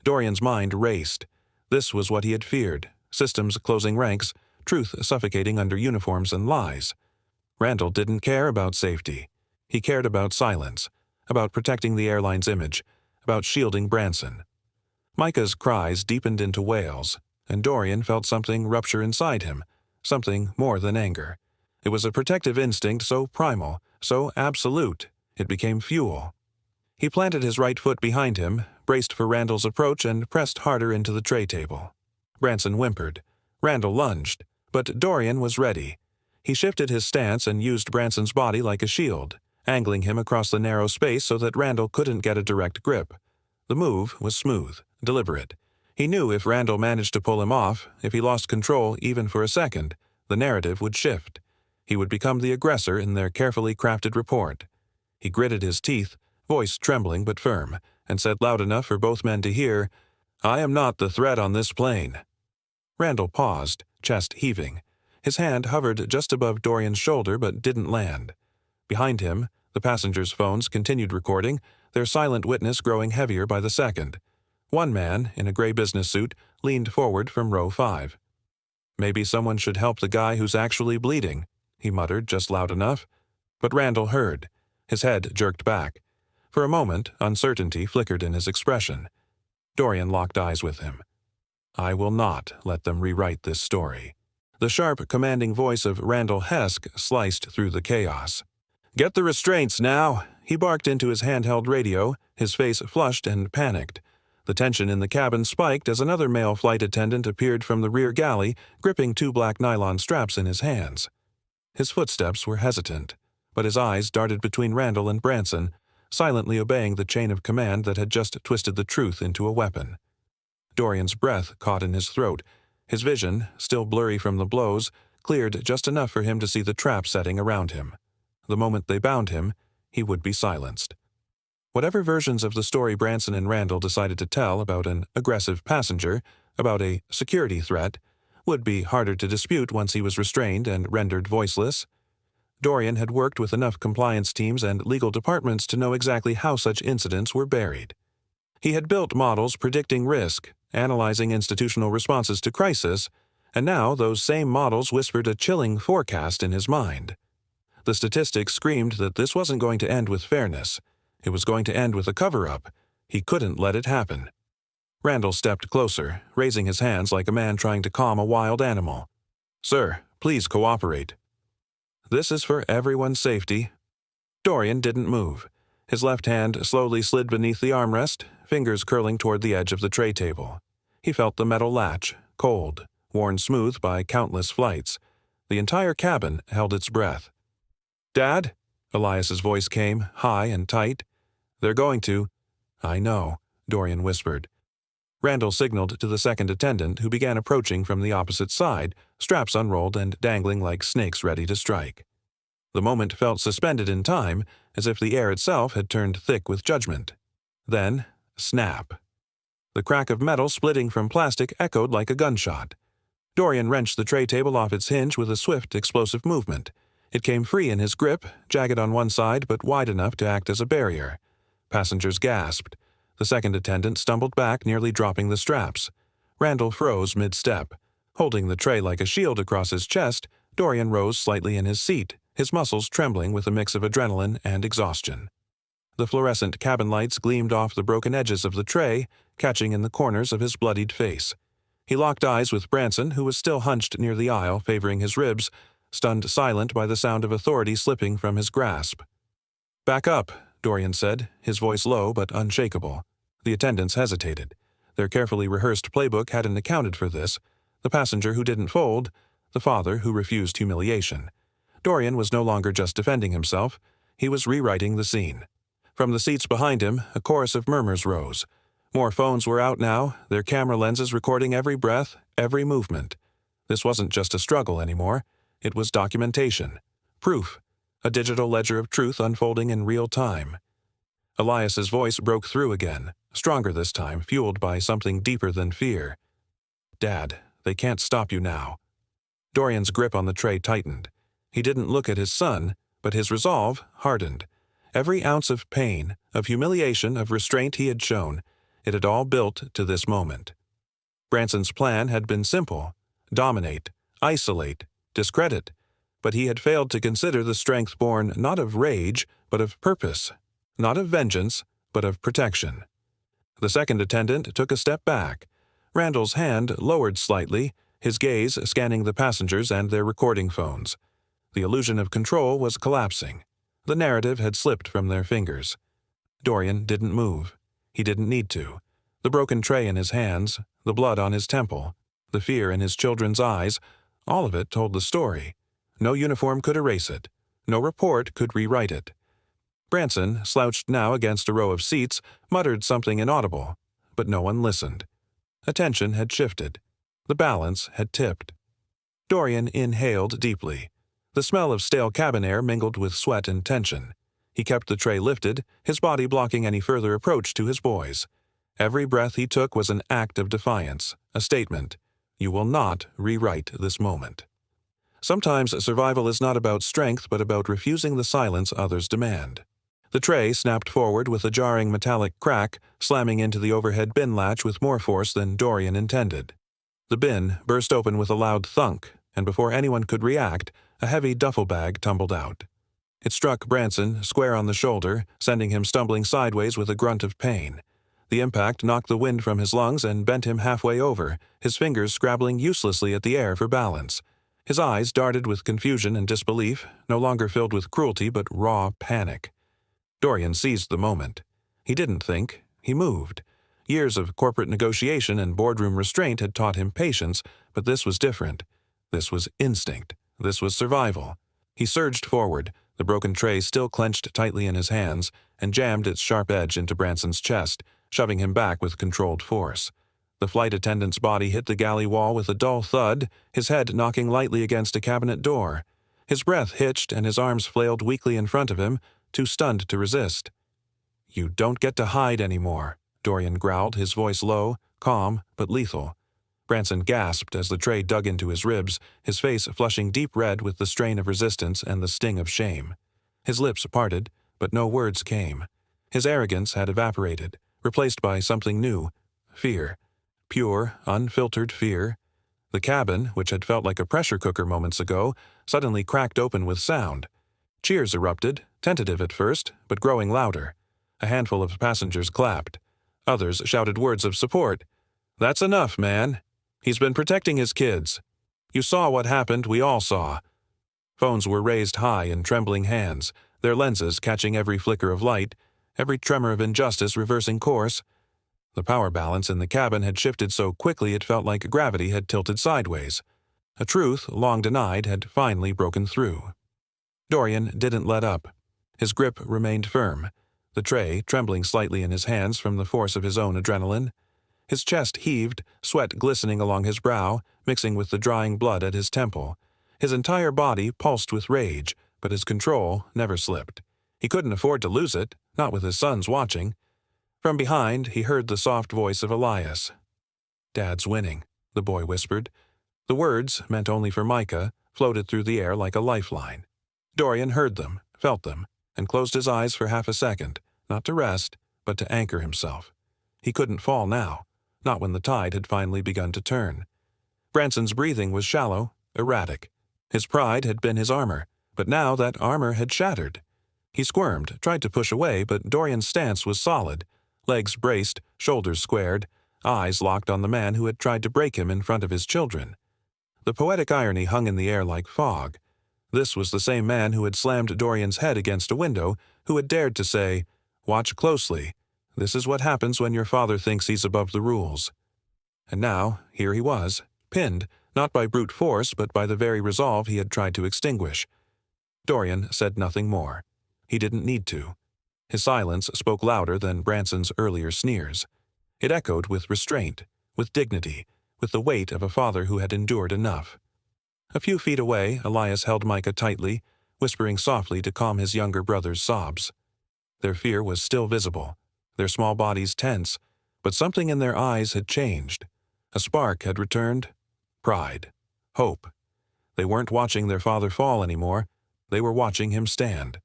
Dorian's mind raced. This was what he had feared. Systems closing ranks, truth suffocating under uniforms and lies. Randall didn't care about safety. He cared about silence, about protecting the airline's image, about shielding Branson. Micah's cries deepened into wails, and Dorian felt something rupture inside him, something more than anger. It was a protective instinct so primal, so absolute, it became fuel. He planted his right foot behind him, braced for Randall's approach, and pressed harder into the tray table. Branson whimpered. Randall lunged, but Dorian was ready. He shifted his stance and used Branson's body like a shield, angling him across the narrow space so that Randall couldn't get a direct grip. The move was smooth, deliberate. He knew if Randall managed to pull him off, if he lost control even for a second, the narrative would shift. He would become the aggressor in their carefully crafted report. He gritted his teeth, voice trembling but firm, and said loud enough for both men to hear, "I am not the threat on this plane." Randall paused, chest heaving. His hand hovered just above Dorian's shoulder but didn't land. Behind him, the passengers' phones continued recording, their silent witness growing heavier by the second. One man, in a gray business suit, leaned forward from row 5. "Maybe someone should help the guy who's actually bleeding," he muttered just loud enough. But Randall heard. His head jerked back. For a moment, uncertainty flickered in his expression. Dorian locked eyes with him. "I will not let them rewrite this story." The sharp, commanding voice of Randall Hesk sliced through the chaos. "Get the restraints now," he barked into his handheld radio, his face flushed and panicked. The tension in the cabin spiked as another male flight attendant appeared from the rear galley, gripping 2 black nylon straps in his hands. His footsteps were hesitant, but his eyes darted between Randall and Branson, silently obeying the chain of command that had just twisted the truth into a weapon. Dorian's breath caught in his throat. His vision, still blurry from the blows, cleared just enough for him to see the trap setting around him. The moment they bound him, he would be silenced. Whatever versions of the story Branson and Randall decided to tell about an aggressive passenger, about a security threat, would be harder to dispute once he was restrained and rendered voiceless. Dorian had worked with enough compliance teams and legal departments to know exactly how such incidents were buried. He had built models predicting risk, analyzing institutional responses to crisis, and now those same models whispered a chilling forecast in his mind. The statistics screamed that this wasn't going to end with fairness. It was going to end with a cover-up. He couldn't let it happen. Randall stepped closer, raising his hands like a man trying to calm a wild animal. "Sir, please cooperate. This is for everyone's safety." Dorian didn't move. His left hand slowly slid beneath the armrest, fingers curling toward the edge of the tray table. He felt the metal latch, cold, worn smooth by countless flights. The entire cabin held its breath. "Dad?" Elias's voice came, high and tight. "They're going to." "I know," Dorian whispered. Randall signaled to the second attendant, who began approaching from the opposite side, straps unrolled and dangling like snakes ready to strike. The moment felt suspended in time, as if the air itself had turned thick with judgment. Then, snap. The crack of metal splitting from plastic echoed like a gunshot. Dorian wrenched the tray table off its hinge with a swift, explosive movement. It came free in his grip, jagged on one side but wide enough to act as a barrier. Passengers gasped. The second attendant stumbled back, nearly dropping the straps. Randall froze mid-step. Holding the tray like a shield across his chest, Dorian rose slightly in his seat, his muscles trembling with a mix of adrenaline and exhaustion. The fluorescent cabin lights gleamed off the broken edges of the tray, catching in the corners of his bloodied face. He locked eyes with Branson, who was still hunched near the aisle, favoring his ribs, stunned silent by the sound of authority slipping from his grasp. "Back up," Dorian said, his voice low but unshakable. The attendants hesitated. Their carefully rehearsed playbook hadn't accounted for this. The passenger who didn't fold, the father who refused humiliation. Dorian was no longer just defending himself. He was rewriting the scene. From the seats behind him, a chorus of murmurs rose. More phones were out now, their camera lenses recording every breath, every movement. This wasn't just a struggle anymore. It was documentation. Proof. A digital ledger of truth unfolding in real time. Elias's voice broke through again, stronger this time, fueled by something deeper than fear. "Dad, they can't stop you now." Dorian's grip on the tray tightened. He didn't look at his son, but his resolve hardened. Every ounce of pain, of humiliation, of restraint he had shown, it had all built to this moment. Branson's plan had been simple: dominate, isolate, discredit. But he had failed to consider the strength born not of rage, but of purpose. Not of vengeance, but of protection. The second attendant took a step back. Randall's hand lowered slightly, his gaze scanning the passengers and their recording phones. The illusion of control was collapsing. The narrative had slipped from their fingers. Dorian didn't move. He didn't need to. The broken tray in his hands, the blood on his temple, the fear in his children's eyes, all of it told the story. No uniform could erase it. No report could rewrite it. Branson, slouched now against a row of seats, muttered something inaudible, but no one listened. Attention had shifted. The balance had tipped. Dorian inhaled deeply. The smell of stale cabin air mingled with sweat and tension. He kept the tray lifted, his body blocking any further approach to his boys. Every breath he took was an act of defiance, a statement. You will not rewrite this moment. Sometimes survival is not about strength, but about refusing the silence others demand. The tray snapped forward with a jarring metallic crack, slamming into the overhead bin latch with more force than Dorian intended. The bin burst open with a loud thunk, and before anyone could react, a heavy duffel bag tumbled out. It struck Branson square on the shoulder, sending him stumbling sideways with a grunt of pain. The impact knocked the wind from his lungs and bent him halfway over, his fingers scrabbling uselessly at the air for balance. His eyes darted with confusion and disbelief, no longer filled with cruelty but raw panic. Dorian seized the moment. He didn't think, he moved. Years of corporate negotiation and boardroom restraint had taught him patience, but this was different. This was instinct. This was survival. He surged forward, the broken tray still clenched tightly in his hands, and jammed its sharp edge into Branson's chest, shoving him back with controlled force. The flight attendant's body hit the galley wall with a dull thud, his head knocking lightly against a cabinet door. His breath hitched and his arms flailed weakly in front of him, too stunned to resist. "You don't get to hide anymore," Dorian growled, his voice low, calm, but lethal. Branson gasped as the tray dug into his ribs, his face flushing deep red with the strain of resistance and the sting of shame. His lips parted, but no words came. His arrogance had evaporated, replaced by something new: fear. Pure, unfiltered fear. The cabin, which had felt like a pressure cooker moments ago, suddenly cracked open with sound. Cheers erupted, tentative at first, but growing louder. A handful of passengers clapped. Others shouted words of support. "That's enough, man. He's been protecting his kids. You saw what happened, we all saw." Phones were raised high in trembling hands, their lenses catching every flicker of light, every tremor of injustice reversing course. The power balance in the cabin had shifted so quickly it felt like gravity had tilted sideways. A truth, long denied, had finally broken through. Dorian didn't let up. His grip remained firm, the tray trembling slightly in his hands from the force of his own adrenaline. His chest heaved, sweat glistening along his brow, mixing with the drying blood at his temple. His entire body pulsed with rage, but his control never slipped. He couldn't afford to lose it, not with his sons watching. From behind, he heard the soft voice of Elias. "Dad's winning," the boy whispered. The words, meant only for Micah, floated through the air like a lifeline. Dorian heard them, felt them, and closed his eyes for half a second, not to rest, but to anchor himself. He couldn't fall now, not when the tide had finally begun to turn. Branson's breathing was shallow, erratic. His pride had been his armor, but now that armor had shattered. He squirmed, tried to push away, but Dorian's stance was solid. Legs braced, shoulders squared, eyes locked on the man who had tried to break him in front of his children. The poetic irony hung in the air like fog. This was the same man who had slammed Dorian's head against a window, who had dared to say, "Watch closely. This is what happens when your father thinks he's above the rules." And now, here he was, pinned, not by brute force, but by the very resolve he had tried to extinguish. Dorian said nothing more. He didn't need to. His silence spoke louder than Branson's earlier sneers. It echoed with restraint, with dignity, with the weight of a father who had endured enough. A few feet away, Elias held Micah tightly, whispering softly to calm his younger brother's sobs. Their fear was still visible, their small bodies tense, but something in their eyes had changed. A spark had returned. Pride. Hope. They weren't watching their father fall anymore. They were watching him stand.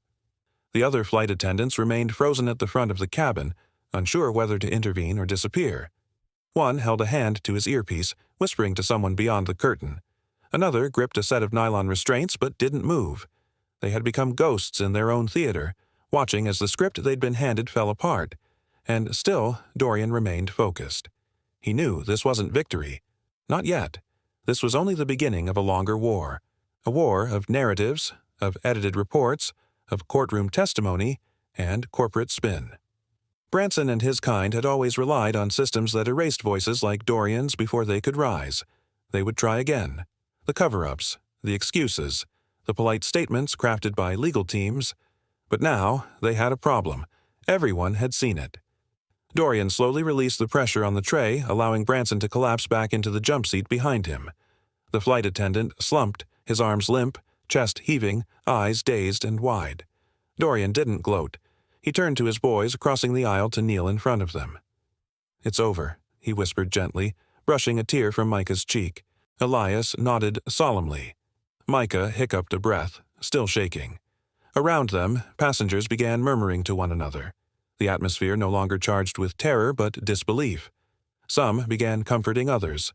The other flight attendants remained frozen at the front of the cabin, unsure whether to intervene or disappear. One held a hand to his earpiece, whispering to someone beyond the curtain. Another gripped a set of nylon restraints but didn't move. They had become ghosts in their own theater, watching as the script they'd been handed fell apart. And still, Dorian remained focused. He knew this wasn't victory. Not yet. This was only the beginning of a longer war. A war of narratives, of edited reports, of courtroom testimony, and corporate spin. Branson and his kind had always relied on systems that erased voices like Dorian's before they could rise. They would try again. The cover-ups, the excuses, the polite statements crafted by legal teams. But now, they had a problem. Everyone had seen it. Dorian slowly released the pressure on the tray, allowing Branson to collapse back into the jump seat behind him. The flight attendant slumped, his arms limp, chest heaving, eyes dazed and wide. Dorian didn't gloat. He turned to his boys, crossing the aisle to kneel in front of them. "It's over," he whispered gently, brushing a tear from Micah's cheek. Elias nodded solemnly. Micah hiccuped a breath, still shaking. Around them, passengers began murmuring to one another. The atmosphere no longer charged with terror but disbelief. Some began comforting others.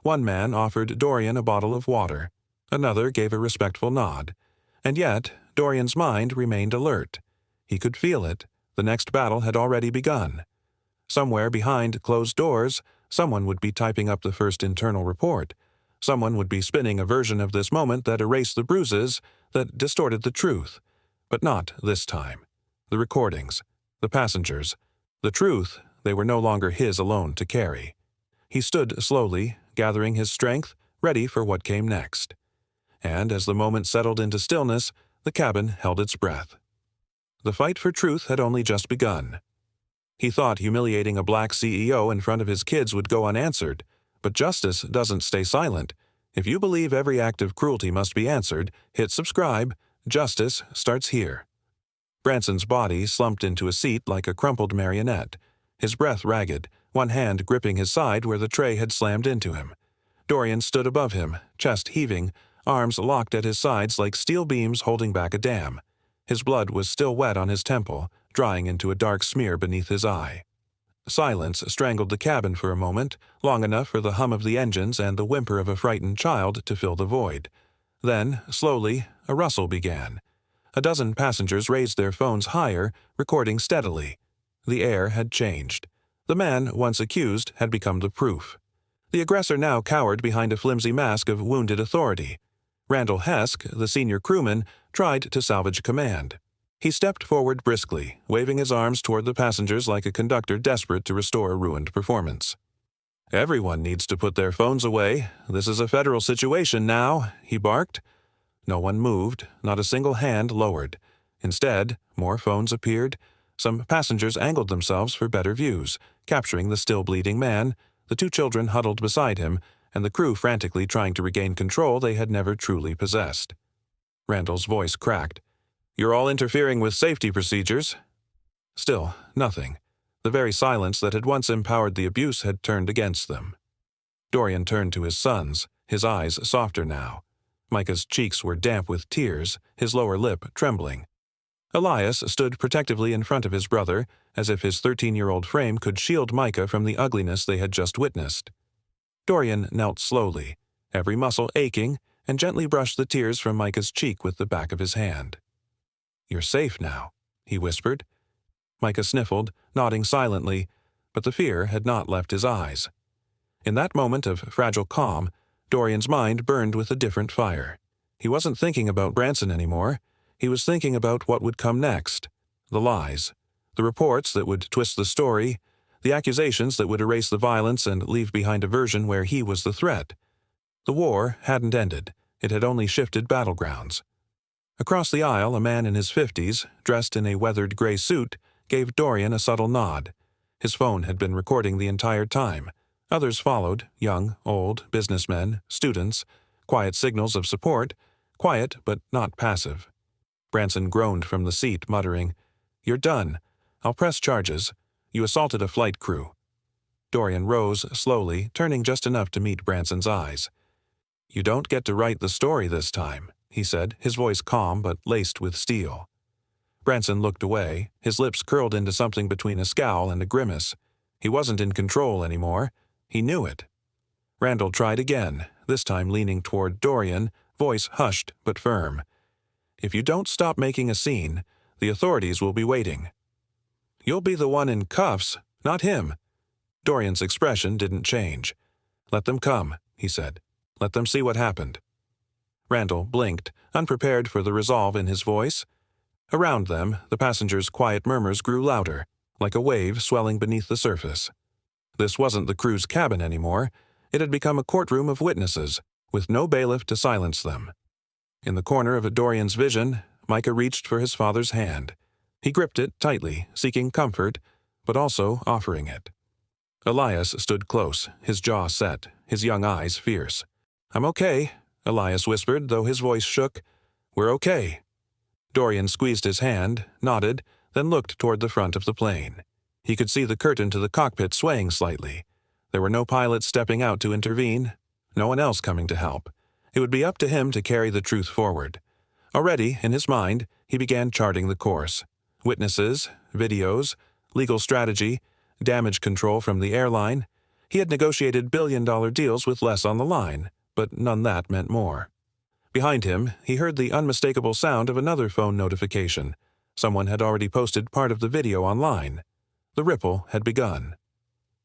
One man offered Dorian a bottle of water. Another gave a respectful nod. And yet, Dorian's mind remained alert. He could feel it. The next battle had already begun. Somewhere behind closed doors, someone would be typing up the first internal report. Someone would be spinning a version of this moment that erased the bruises, that distorted the truth. But not this time. The recordings, the passengers, the truth, they were no longer his alone to carry. He stood slowly, gathering his strength, ready for what came next. And as the moment settled into stillness, the cabin held its breath. The fight for truth had only just begun. He thought humiliating a black CEO in front of his kids would go unanswered, but justice doesn't stay silent. If you believe every act of cruelty must be answered, hit subscribe. Justice starts here. Branson's body slumped into a seat like a crumpled marionette, his breath ragged, one hand gripping his side where the tray had slammed into him. Dorian stood above him, chest heaving, arms locked at his sides like steel beams holding back a dam. His blood was still wet on his temple, drying into a dark smear beneath his eye. Silence strangled the cabin for a moment, long enough for the hum of the engines and the whimper of a frightened child to fill the void. Then, slowly, a rustle began. A dozen passengers raised their phones higher, recording steadily. The air had changed. The man, once accused, had become the proof. The aggressor now cowered behind a flimsy mask of wounded authority. Randall Hesk, the senior crewman, tried to salvage command. He stepped forward briskly, waving his arms toward the passengers like a conductor desperate to restore a ruined performance. "Everyone needs to put their phones away. This is a federal situation now," he barked. No one moved, not a single hand lowered. Instead, more phones appeared. Some passengers angled themselves for better views, capturing the still bleeding man, the two children huddled beside him, and the crew frantically trying to regain control they had never truly possessed. Randall's voice cracked. "You're all interfering with safety procedures." Still, nothing. The very silence that had once empowered the abuse had turned against them. Dorian turned to his sons, his eyes softer now. Micah's cheeks were damp with tears, his lower lip trembling. Elias stood protectively in front of his brother, as if his 13-year-old frame could shield Micah from the ugliness they had just witnessed. Dorian knelt slowly, every muscle aching, and gently brushed the tears from Micah's cheek with the back of his hand. "You're safe now," he whispered. Micah sniffled, nodding silently, but the fear had not left his eyes. In that moment of fragile calm, Dorian's mind burned with a different fire. He wasn't thinking about Branson anymore. He was thinking about what would come next. The lies. The reports that would twist the story. The accusations that would erase the violence and leave behind a version where he was the threat. The war hadn't ended. It had only shifted battlegrounds. Across the aisle, a man in his 50s, dressed in a weathered gray suit, gave Dorian a subtle nod. His phone had been recording the entire time. Others followed, young, old, businessmen, students, quiet signals of support, quiet but not passive. Branson groaned from the seat, muttering, "You're done. I'll press charges. You assaulted a flight crew." Dorian rose slowly, turning just enough to meet Branson's eyes. "You don't get to write the story this time," he said, his voice calm but laced with steel. Branson looked away, his lips curled into something between a scowl and a grimace. He wasn't in control anymore. He knew it. Randall tried again, this time leaning toward Dorian, voice hushed but firm. "If you don't stop making a scene, the authorities will be waiting." "You'll be the one in cuffs, not him." Dorian's expression didn't change. "Let them come," he said. "Let them see what happened." Randall blinked, unprepared for the resolve in his voice. Around them, the passengers' quiet murmurs grew louder, like a wave swelling beneath the surface. This wasn't the crew's cabin anymore. It had become a courtroom of witnesses, with no bailiff to silence them. In the corner of Dorian's vision, Micah reached for his father's hand. He gripped it tightly, seeking comfort, but also offering it. Elias stood close, his jaw set, his young eyes fierce. "I'm okay," Elias whispered, though his voice shook. "We're okay." Dorian squeezed his hand, nodded, then looked toward the front of the plane. He could see the curtain to the cockpit swaying slightly. There were no pilots stepping out to intervene, no one else coming to help. It would be up to him to carry the truth forward. Already, in his mind, he began charting the course. Witnesses, videos, legal strategy, damage control from the airline. He had negotiated billion-dollar deals with less on the line, but none that meant more. Behind him, he heard the unmistakable sound of another phone notification. Someone had already posted part of the video online. The ripple had begun.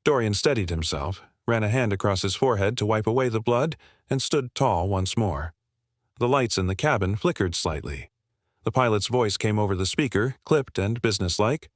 Dorian steadied himself, ran a hand across his forehead to wipe away the blood, and stood tall once more. The lights in the cabin flickered slightly. The pilot's voice came over the speaker, clipped and businesslike.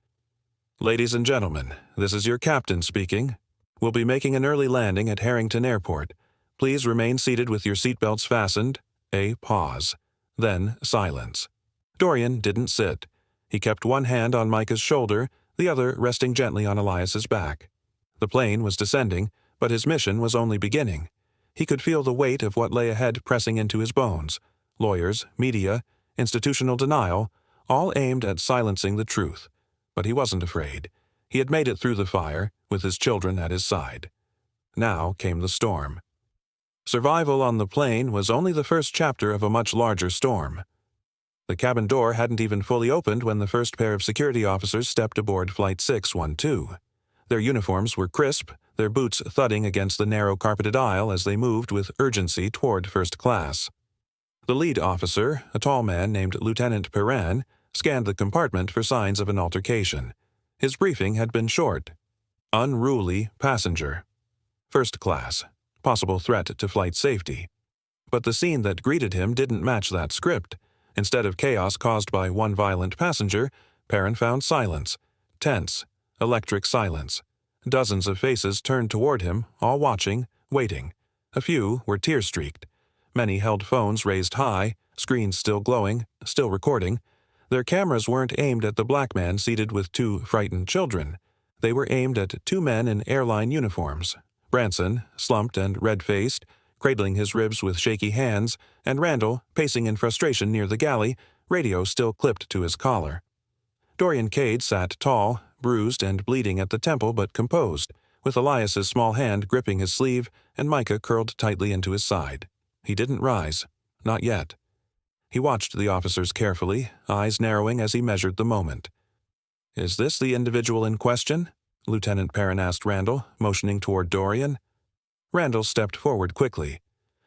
"Ladies and gentlemen, this is your captain speaking. We'll be making an early landing at Harrington Airport. Please remain seated with your seatbelts fastened." A pause. Then silence. Dorian didn't sit. He kept one hand on Micah's shoulder, the other resting gently on Elias's back. The plane was descending, but his mission was only beginning. He could feel the weight of what lay ahead pressing into his bones. Lawyers, media, institutional denial, all aimed at silencing the truth. But he wasn't afraid. He had made it through the fire, with his children at his side. Now came the storm. Survival on the plane was only the first chapter of a much larger storm. The cabin door hadn't even fully opened when the first pair of security officers stepped aboard Flight 612. Their uniforms were crisp, their boots thudding against the narrow carpeted aisle as they moved with urgency toward first class. The lead officer, a tall man named Lieutenant Perrin, scanned the compartment for signs of an altercation. His briefing had been short. Unruly passenger. First class. Possible threat to flight safety. But the scene that greeted him didn't match that script. Instead of chaos caused by one violent passenger, Perrin found silence. Tense. Electric silence. Dozens of faces turned toward him, all watching, waiting. A few were tear-streaked. Many held phones raised high, screens still glowing, still recording. Their cameras weren't aimed at the black man seated with two frightened children. They were aimed at two men in airline uniforms. Branson, slumped and red-faced, cradling his ribs with shaky hands, and Randall, pacing in frustration near the galley, radio still clipped to his collar. Dorian Kade sat tall, bruised and bleeding at the temple but composed, with Elias's small hand gripping his sleeve and Micah curled tightly into his side. He didn't rise. Not yet. He watched the officers carefully, eyes narrowing as he measured the moment. "Is this the individual in question?" Lieutenant Perrin asked Randall, motioning toward Dorian. Randall stepped forward quickly.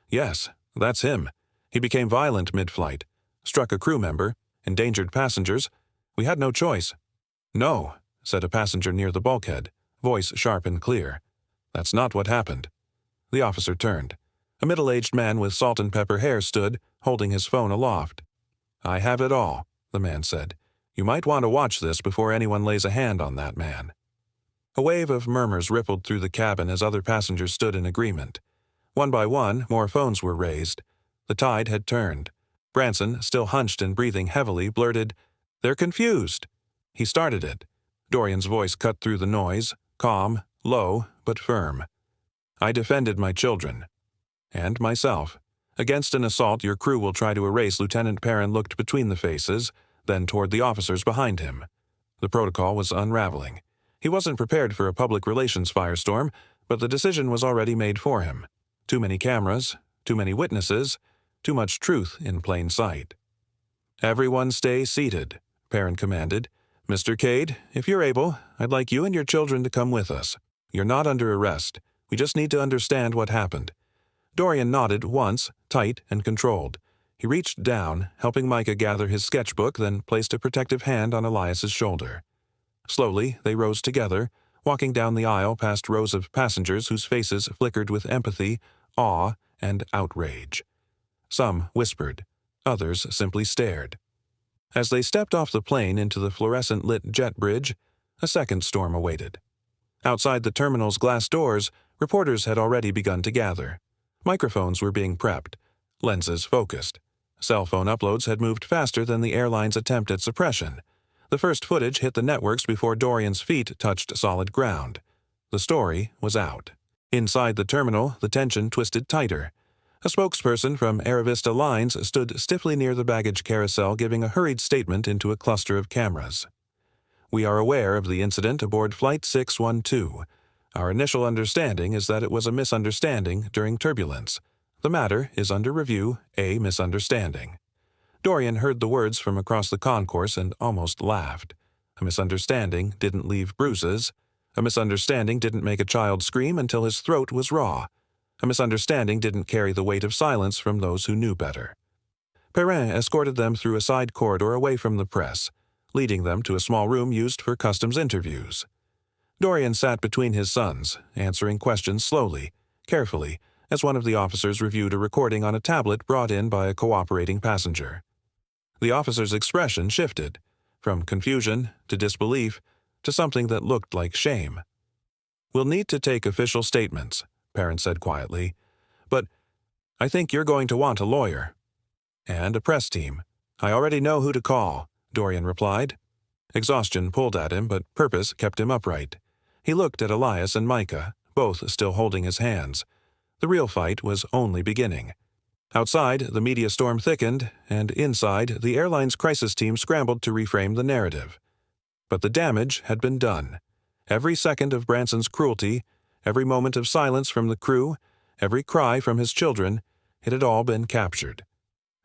"Yes, that's him. He became violent mid-flight. Struck a crew member. Endangered passengers. We had no choice." "No," said a passenger near the bulkhead, voice sharp and clear. "That's not what happened." The officer turned. A middle-aged man with salt and pepper hair stood, holding his phone aloft. "I have it all," the man said. "You might want to watch this before anyone lays a hand on that man." A wave of murmurs rippled through the cabin as other passengers stood in agreement. One by one, more phones were raised. The tide had turned. Branson, still hunched and breathing heavily, blurted, "They're confused." He started it. Dorian's voice cut through the noise, calm, low, but firm. "I defended my children. And myself. Against an assault your crew will try to erase." Lieutenant Perrin looked between the faces, then toward the officers behind him. The protocol was unraveling. He wasn't prepared for a public relations firestorm, but the decision was already made for him. Too many cameras, too many witnesses, too much truth in plain sight. "Everyone stay seated," Perrin commanded. "Mr. Kade, if you're able, I'd like you and your children to come with us. You're not under arrest. We just need to understand what happened." Dorian nodded once, tight and controlled. He reached down, helping Micah gather his sketchbook, then placed a protective hand on Elias's shoulder. Slowly, they rose together, walking down the aisle past rows of passengers whose faces flickered with empathy, awe, and outrage. Some whispered. Others simply stared. As they stepped off the plane into the fluorescent-lit jet bridge, a second storm awaited. Outside the terminal's glass doors, reporters had already begun to gather. Microphones were being prepped, lenses focused. Cell phone uploads had moved faster than the airline's attempt at suppression. The first footage hit the networks before Dorian's feet touched solid ground. The story was out. Inside the terminal, the tension twisted tighter. A spokesperson from Aerovista Lines stood stiffly near the baggage carousel giving a hurried statement into a cluster of cameras. "We are aware of the incident aboard Flight 612. Our initial understanding is that it was a misunderstanding during turbulence. The matter is under review, a misunderstanding." Dorian heard the words from across the concourse and almost laughed. A misunderstanding didn't leave bruises. A misunderstanding didn't make a child scream until his throat was raw. A misunderstanding didn't carry the weight of silence from those who knew better. Perrin escorted them through a side corridor away from the press, leading them to a small room used for customs interviews. Dorian sat between his sons, answering questions slowly, carefully, as one of the officers reviewed a recording on a tablet brought in by a cooperating passenger. The officer's expression shifted, from confusion to disbelief to something that looked like shame. "We'll need to take official statements," Perrin said quietly, "but I think you're going to want a lawyer." "And a press team. I already know who to call," Dorian replied. Exhaustion pulled at him, but purpose kept him upright. He looked at Elias and Micah, both still holding his hands. The real fight was only beginning. Outside, the media storm thickened, and inside, the airline's crisis team scrambled to reframe the narrative. But the damage had been done. Every second of Branson's cruelty, every moment of silence from the crew, Every cry from his children, it had all been captured.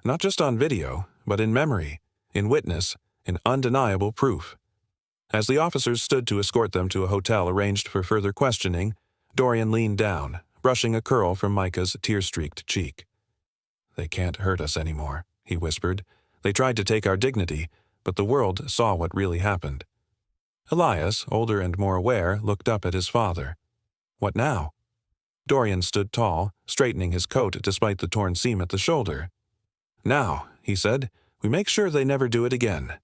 Not just on video, but in memory, in witness, in undeniable proof. As the officers stood to escort them to a hotel arranged for further questioning, Dorian leaned down, brushing a curl from Micah's tear-streaked cheek. "They can't hurt us anymore," he whispered. "They tried to take our dignity, but the world saw what really happened." Elias, older and more aware, looked up at his father. "What now?" Dorian stood tall, straightening his coat despite the torn seam at the shoulder. "Now," he said, "we make sure they never do it again."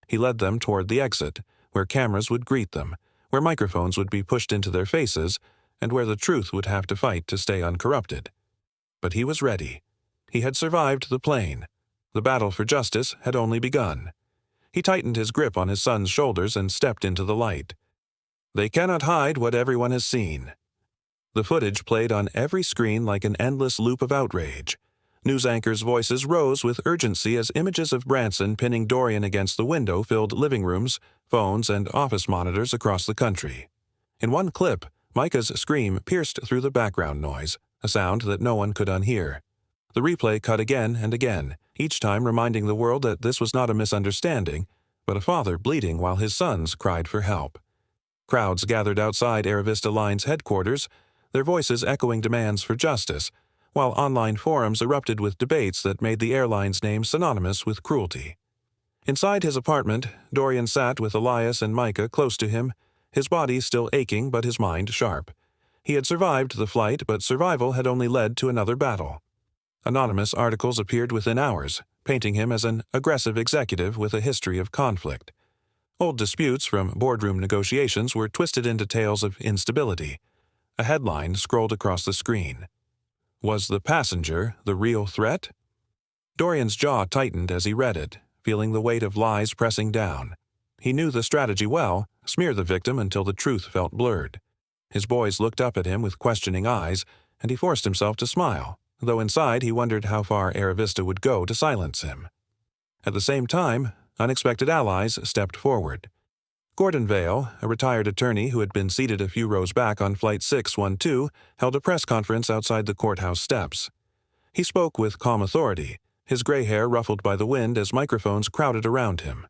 He led them toward the exit, where cameras would greet them, where microphones would be pushed into their faces, and where the truth would have to fight to stay uncorrupted. But he was ready. He had survived the plane. The battle for justice had only begun. He tightened his grip on his son's shoulders and stepped into the light. They cannot hide what everyone has seen. The footage played on every screen like an endless loop of outrage. News anchors' voices rose with urgency as images of Branson pinning Dorian against the window filled living rooms, phones, and office monitors across the country. In one clip, Micah's scream pierced through the background noise, a sound that no one could unhear. The replay cut again and again, each time reminding the world that this was not a misunderstanding, but a father bleeding while his sons cried for help. Crowds gathered outside Aravista Line's headquarters, their voices echoing demands for justice, while online forums erupted with debates that made the airline's name synonymous with cruelty. Inside his apartment, Dorian sat with Elias and Micah close to him, his body still aching but his mind sharp. He had survived the flight, but survival had only led to another battle. Anonymous articles appeared within hours, painting him as an aggressive executive with a history of conflict. Old disputes from boardroom negotiations were twisted into tales of instability. A headline scrolled across the screen. Was the passenger the real threat? Dorian's jaw tightened as he read it, feeling the weight of lies pressing down. He knew the strategy well: smear the victim until the truth felt blurred. His boys looked up at him with questioning eyes, and he forced himself to smile, though inside he wondered how far Aravista would go to silence him. At the same time, unexpected allies stepped forward. Gordon Vale, a retired attorney who had been seated a few rows back on Flight 612, held a press conference outside the courthouse steps. He spoke with calm authority, his gray hair ruffled by the wind as microphones crowded around him.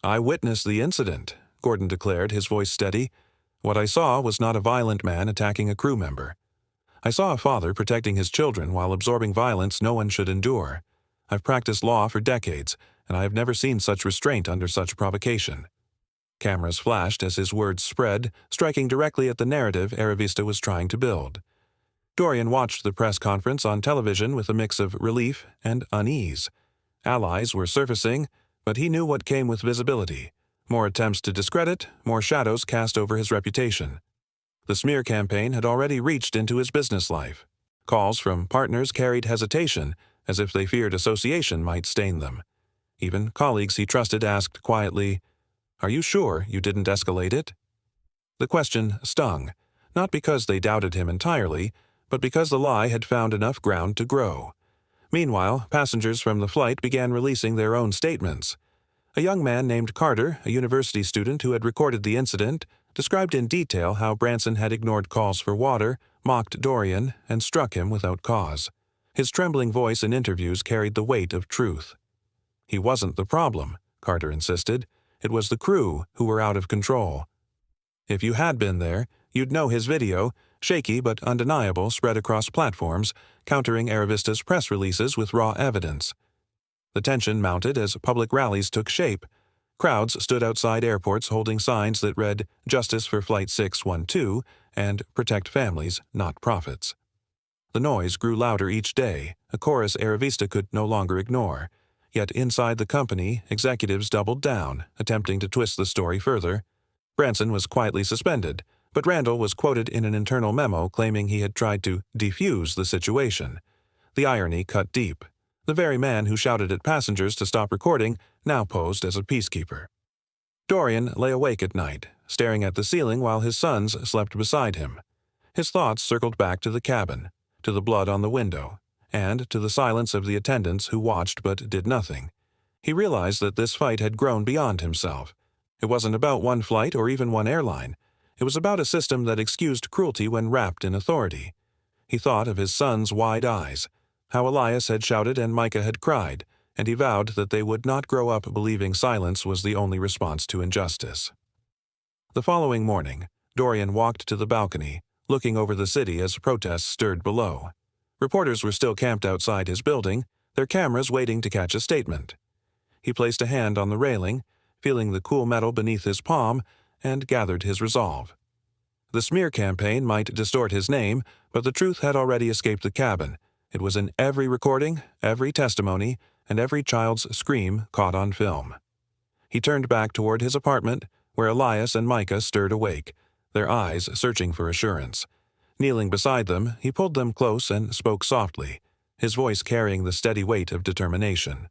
"I witnessed the incident," Gordon declared, his voice steady. "What I saw was not a violent man attacking a crew member. I saw a father protecting his children while absorbing violence no one should endure. I've practiced law for decades, and I have never seen such restraint under such provocation." Cameras flashed as his words spread, striking directly at the narrative Aravista was trying to build. Dorian watched the press conference on television with a mix of relief and unease. Allies were surfacing, but he knew what came with visibility. More attempts to discredit, more shadows cast over his reputation. The smear campaign had already reached into his business life. Calls from partners carried hesitation, as if they feared association might stain them. Even colleagues he trusted asked quietly, "Are you sure you didn't escalate it?" The question stung, not because they doubted him entirely, but because the lie had found enough ground to grow. Meanwhile, passengers from the flight began releasing their own statements. A young man named Carter, a university student who had recorded the incident, described in detail how Branson had ignored calls for water, mocked Dorian, and struck him without cause. His trembling voice in interviews carried the weight of truth. "He wasn't the problem," Carter insisted. "It was the crew who were out of control. If you had been there, you'd know his video, shaky but undeniable, spread across platforms, countering Aravista's press releases with raw evidence." The tension mounted as public rallies took shape. Crowds stood outside airports holding signs that read "Justice for Flight 612" and "Protect Families, Not Profits." The noise grew louder each day, a chorus Aravista could no longer ignore. Yet inside the company, executives doubled down, attempting to twist the story further. Branson was quietly suspended, but Randall was quoted in an internal memo claiming he had tried to defuse the situation. The irony cut deep. The very man who shouted at passengers to stop recording now posed as a peacekeeper. Dorian lay awake at night, staring at the ceiling while his sons slept beside him. His thoughts circled back to the cabin, to the blood on the window, and to the silence of the attendants who watched but did nothing. He realized that this fight had grown beyond himself. It wasn't about one flight or even one airline. It was about a system that excused cruelty when wrapped in authority. He thought of his son's wide eyes, how Elias had shouted and Micah had cried, and he vowed that they would not grow up believing silence was the only response to injustice. The following morning, Dorian walked to the balcony, looking over the city as protests stirred below. Reporters were still camped outside his building, their cameras waiting to catch a statement. He placed a hand on the railing, feeling the cool metal beneath his palm, and gathered his resolve. The smear campaign might distort his name, but the truth had already escaped the cabin. It was in every recording, every testimony, and every child's scream caught on film. He turned back toward his apartment, where Elias and Micah stirred awake, their eyes searching for assurance. Kneeling beside them, he pulled them close and spoke softly, his voice carrying the steady weight of determination.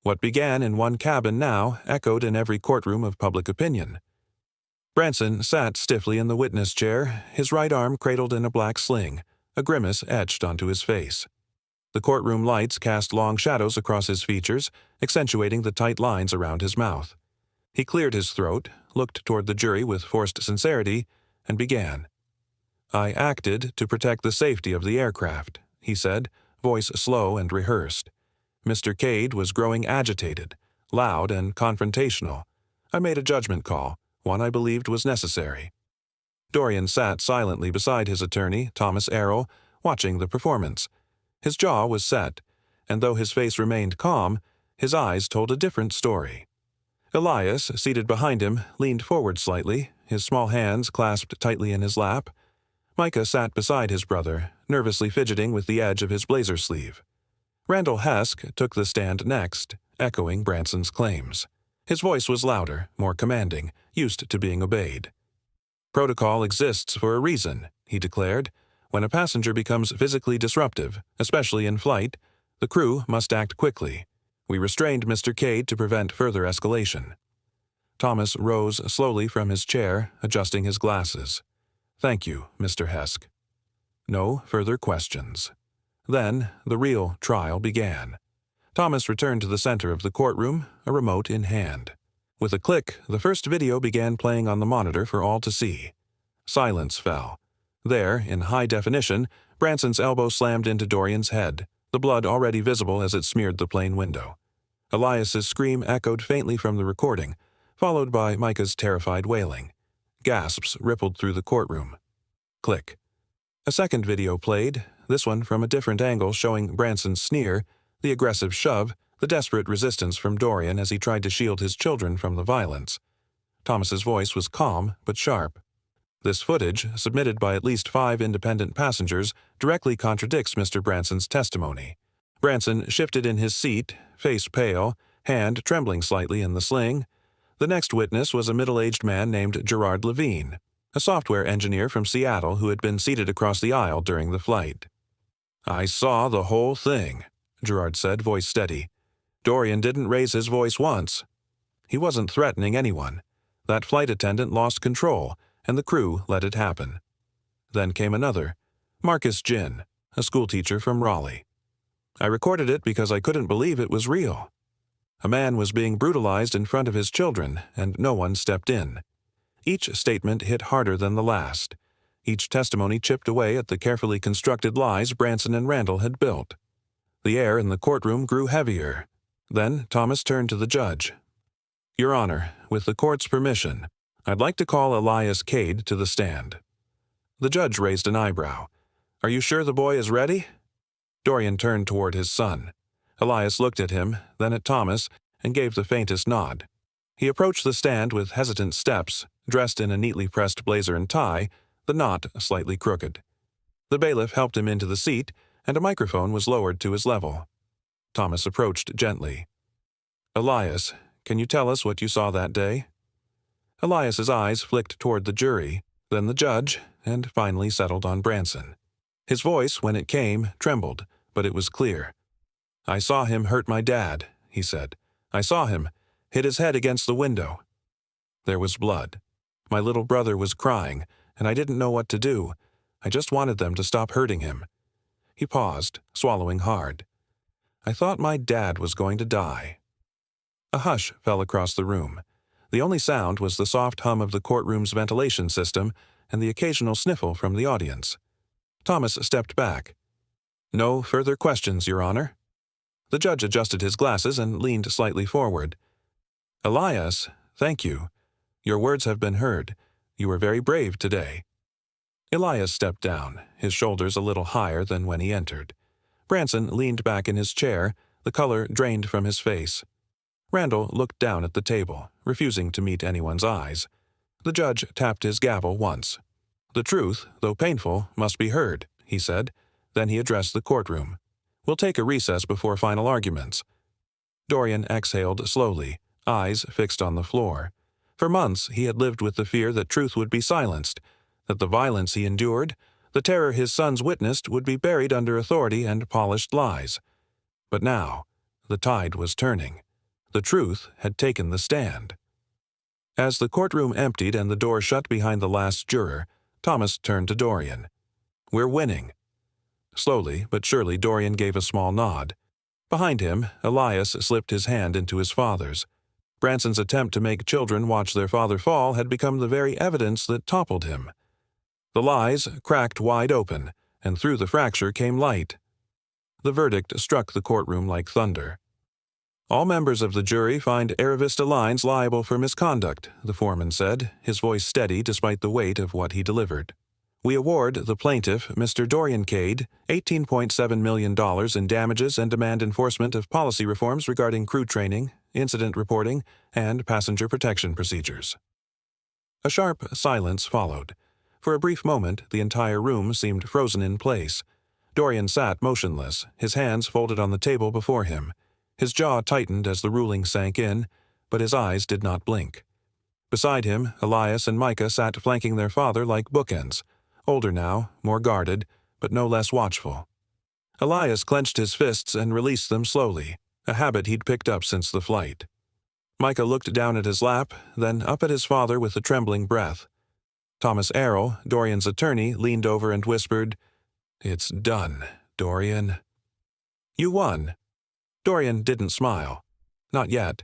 What began in one cabin now echoed in every courtroom of public opinion. Branson sat stiffly in the witness chair, his right arm cradled in a black sling, a grimace etched onto his face. The courtroom lights cast long shadows across his features, accentuating the tight lines around his mouth. He cleared his throat, looked toward the jury with forced sincerity, and began. "I acted to protect the safety of the aircraft," he said, voice slow and rehearsed. "Mr. Kade was growing agitated, loud and confrontational. I made a judgment call, one I believed was necessary." Dorian sat silently beside his attorney, Thomas Errol, watching the performance. His jaw was set, and though his face remained calm, his eyes told a different story. Elias, seated behind him, leaned forward slightly, his small hands clasped tightly in his lap. Micah sat beside his brother, nervously fidgeting with the edge of his blazer sleeve. Randall Hesk took the stand next, echoing Branson's claims. His voice was louder, more commanding, used to being obeyed. "Protocol exists for a reason," he declared. "When a passenger becomes physically disruptive, especially in flight, the crew must act quickly. We restrained Mr. Kade to prevent further escalation." Thomas rose slowly from his chair, adjusting his glasses. "Thank you, Mr. Hesk." No further questions. Then the real trial began. Thomas returned to the center of the courtroom, a remote in hand. With a click, the first video began playing on the monitor for all to see. Silence fell. There, in high definition, Branson's elbow slammed into Dorian's head, the blood already visible as it smeared the plane window. Elias's scream echoed faintly from the recording, followed by Micah's terrified wailing. Gasps rippled through the courtroom. Click. A second video played, this one from a different angle showing Branson's sneer, the aggressive shove, the desperate resistance from Dorian as he tried to shield his children from the violence. Thomas's voice was calm but sharp. This footage, submitted by at least 5 independent passengers, directly contradicts Mr. Branson's testimony. Branson shifted in his seat, face pale, hand trembling slightly in the sling. The next witness was a middle-aged man named Gerard Levine, a software engineer from Seattle who had been seated across the aisle during the flight. "I saw the whole thing," Gerard said, voice steady. "Dorian didn't raise his voice once. He wasn't threatening anyone. That flight attendant lost control, and the crew let it happen." Then came another, Marcus Ginn, a schoolteacher from Raleigh. "I recorded it because I couldn't believe it was real. A man was being brutalized in front of his children, and no one stepped in." Each statement hit harder than the last. Each testimony chipped away at the carefully constructed lies Branson and Randall had built. The air in the courtroom grew heavier. Then Thomas turned to the judge. "Your Honor, with the court's permission, I'd like to call Elias Kade to the stand." The judge raised an eyebrow. "Are you sure the boy is ready?" Dorian turned toward his son. Elias looked at him, then at Thomas, and gave the faintest nod. He approached the stand with hesitant steps, dressed in a neatly pressed blazer and tie, the knot slightly crooked. The bailiff helped him into the seat, and a microphone was lowered to his level. Thomas approached gently. "Elias, can you tell us what you saw that day?" Elias's eyes flicked toward the jury, then the judge, and finally settled on Branson. His voice, when it came, trembled, but it was clear. "I saw him hurt my dad," he said. "I saw him, hit his head against the window. There was blood. My little brother was crying, and I didn't know what to do. I just wanted them to stop hurting him." He paused, swallowing hard. "I thought my dad was going to die." A hush fell across the room. The only sound was the soft hum of the courtroom's ventilation system and the occasional sniffle from the audience. Thomas stepped back. "No further questions, Your Honor." The judge adjusted his glasses and leaned slightly forward. "Elias, thank you. Your words have been heard. You were very brave today." Elias stepped down, his shoulders a little higher than when he entered. Branson leaned back in his chair, the color drained from his face. Randall looked down at the table, refusing to meet anyone's eyes. The judge tapped his gavel once. "The truth, though painful, must be heard," he said. Then he addressed the courtroom. "We'll take a recess before final arguments." Dorian exhaled slowly, eyes fixed on the floor. For months he had lived with the fear that truth would be silenced, that the violence he endured, the terror his sons witnessed, would be buried under authority and polished lies. But now, the tide was turning. The truth had taken the stand. As the courtroom emptied and the door shut behind the last juror, Thomas turned to Dorian. "We're winning." Slowly but surely Dorian gave a small nod. Behind him, Elias slipped his hand into his father's. Branson's attempt to make children watch their father fall had become the very evidence that toppled him. The lies cracked wide open, and through the fracture came light. The verdict struck the courtroom like thunder. "All members of the jury find Aravista Lines liable for misconduct," the foreman said, his voice steady despite the weight of what he delivered. "We award the plaintiff, Mr. Dorian Kade, $18.7 million in damages and demand enforcement of policy reforms regarding crew training, incident reporting, and passenger protection procedures." A sharp silence followed. For a brief moment, the entire room seemed frozen in place. Dorian sat motionless, his hands folded on the table before him. His jaw tightened as the ruling sank in, but his eyes did not blink. Beside him, Elias and Micah sat flanking their father like bookends, older now, more guarded, but no less watchful. Elias clenched his fists and released them slowly, a habit he'd picked up since the flight. Micah looked down at his lap, then up at his father with a trembling breath. Thomas Errol, Dorian's attorney, leaned over and whispered, "It's done, Dorian." "You won." Dorian didn't smile. Not yet.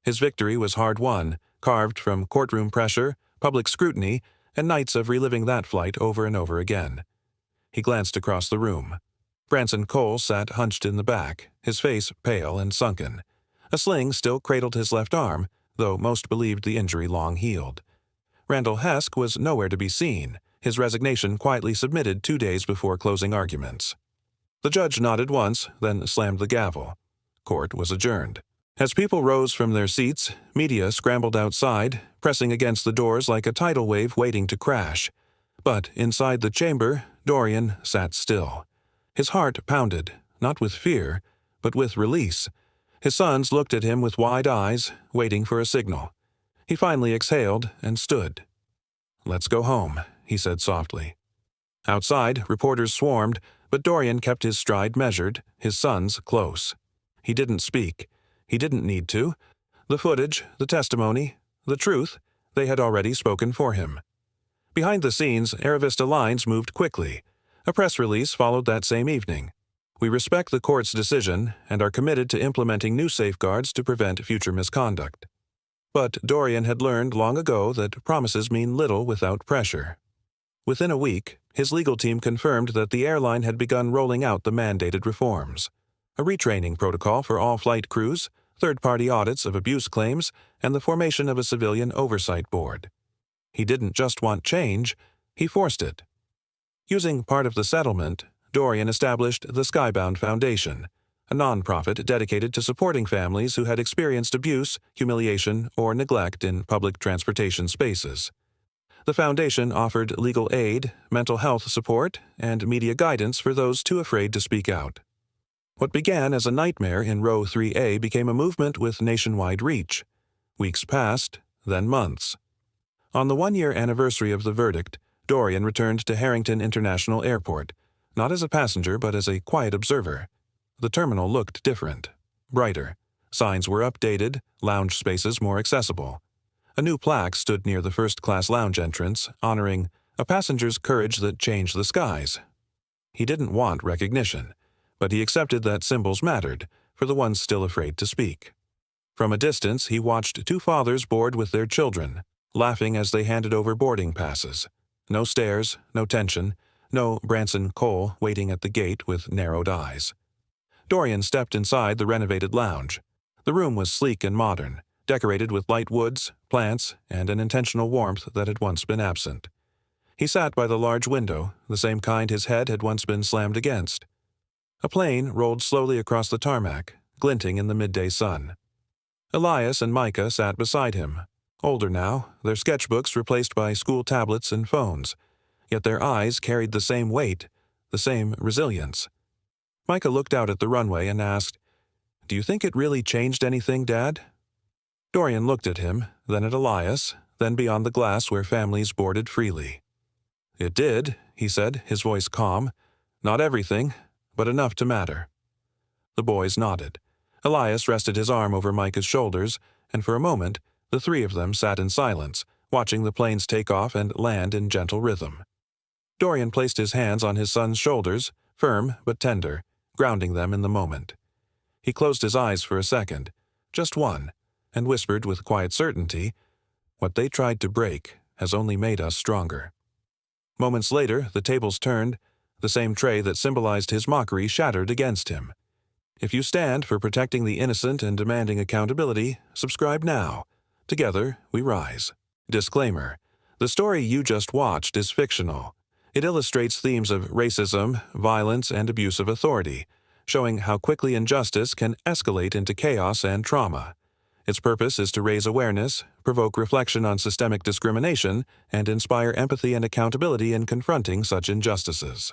His victory was hard-won, carved from courtroom pressure, public scrutiny, and nights of reliving that flight over and over again. He glanced across the room. Branson Cole sat hunched in the back, his face pale and sunken. A sling still cradled his left arm, though most believed the injury long healed. Randall Hesk was nowhere to be seen, his resignation quietly submitted 2 days before closing arguments. The judge nodded once, then slammed the gavel. Court was adjourned. As people rose from their seats, media scrambled outside, pressing against the doors like a tidal wave waiting to crash. But inside the chamber, Dorian sat still. His heart pounded, not with fear, but with release. His sons looked at him with wide eyes, waiting for a signal. He finally exhaled and stood. "Let's go home," he said softly. Outside, reporters swarmed, but Dorian kept his stride measured, his sons close. He didn't speak. He didn't need to. The footage, the testimony, the truth, they had already spoken for him. Behind the scenes, Aravista Lines moved quickly. A press release followed that same evening. "We respect the court's decision and are committed to implementing new safeguards to prevent future misconduct." But Dorian had learned long ago that promises mean little without pressure. Within a week, his legal team confirmed that the airline had begun rolling out the mandated reforms. A retraining protocol for all flight crews, third-party audits of abuse claims, and the formation of a civilian oversight board. He didn't just want change, he forced it. Using part of the settlement, Dorian established the Skybound Foundation, a nonprofit dedicated to supporting families who had experienced abuse, humiliation, or neglect in public transportation spaces. The foundation offered legal aid, mental health support, and media guidance for those too afraid to speak out. What began as a nightmare in Row 3A became a movement with nationwide reach. Weeks passed, then months. On the 1-year anniversary of the verdict, Dorian returned to Harrington International Airport, not as a passenger but as a quiet observer. The terminal looked different, brighter. Signs were updated, lounge spaces more accessible. A new plaque stood near the first-class lounge entrance, honoring a passenger's courage that changed the skies. He didn't want recognition, but he accepted that symbols mattered for the ones still afraid to speak. From a distance, he watched 2 fathers board with their children, laughing as they handed over boarding passes. No stares, no tension, No Branson Cole waiting at the gate with narrowed eyes. Dorian stepped inside the renovated lounge. The room was sleek and modern, decorated with light woods, plants, and an intentional warmth that had once been absent. He sat by the large window, the same kind his head had once been slammed against. A plane rolled slowly across the tarmac, glinting in the midday sun. Elias and Micah sat beside him, older now, their sketchbooks replaced by school tablets and phones, yet their eyes carried the same weight, the same resilience. Micah looked out at the runway and asked, "Do you think it really changed anything, Dad?" Dorian looked at him, then at Elias, then beyond the glass where families boarded freely. "It did," he said, his voice calm. "Not everything, but enough to matter." The boys nodded. Elias rested his arm over Micah's shoulders, and for a moment, the three of them sat in silence, watching the planes take off and land in gentle rhythm. Dorian placed his hands on his son's shoulders, firm but tender, grounding them in the moment. He closed his eyes for a second, just one, and whispered with quiet certainty, "What they tried to break has only made us stronger." Moments later, the tables turned, the same tray that symbolized his mockery shattered against him. If you stand for protecting the innocent and demanding accountability, subscribe now. Together, we rise. Disclaimer: the story you just watched is fictional. It illustrates themes of racism, violence, and abuse of authority, showing how quickly injustice can escalate into chaos and trauma. Its purpose is to raise awareness, provoke reflection on systemic discrimination, and inspire empathy and accountability in confronting such injustices.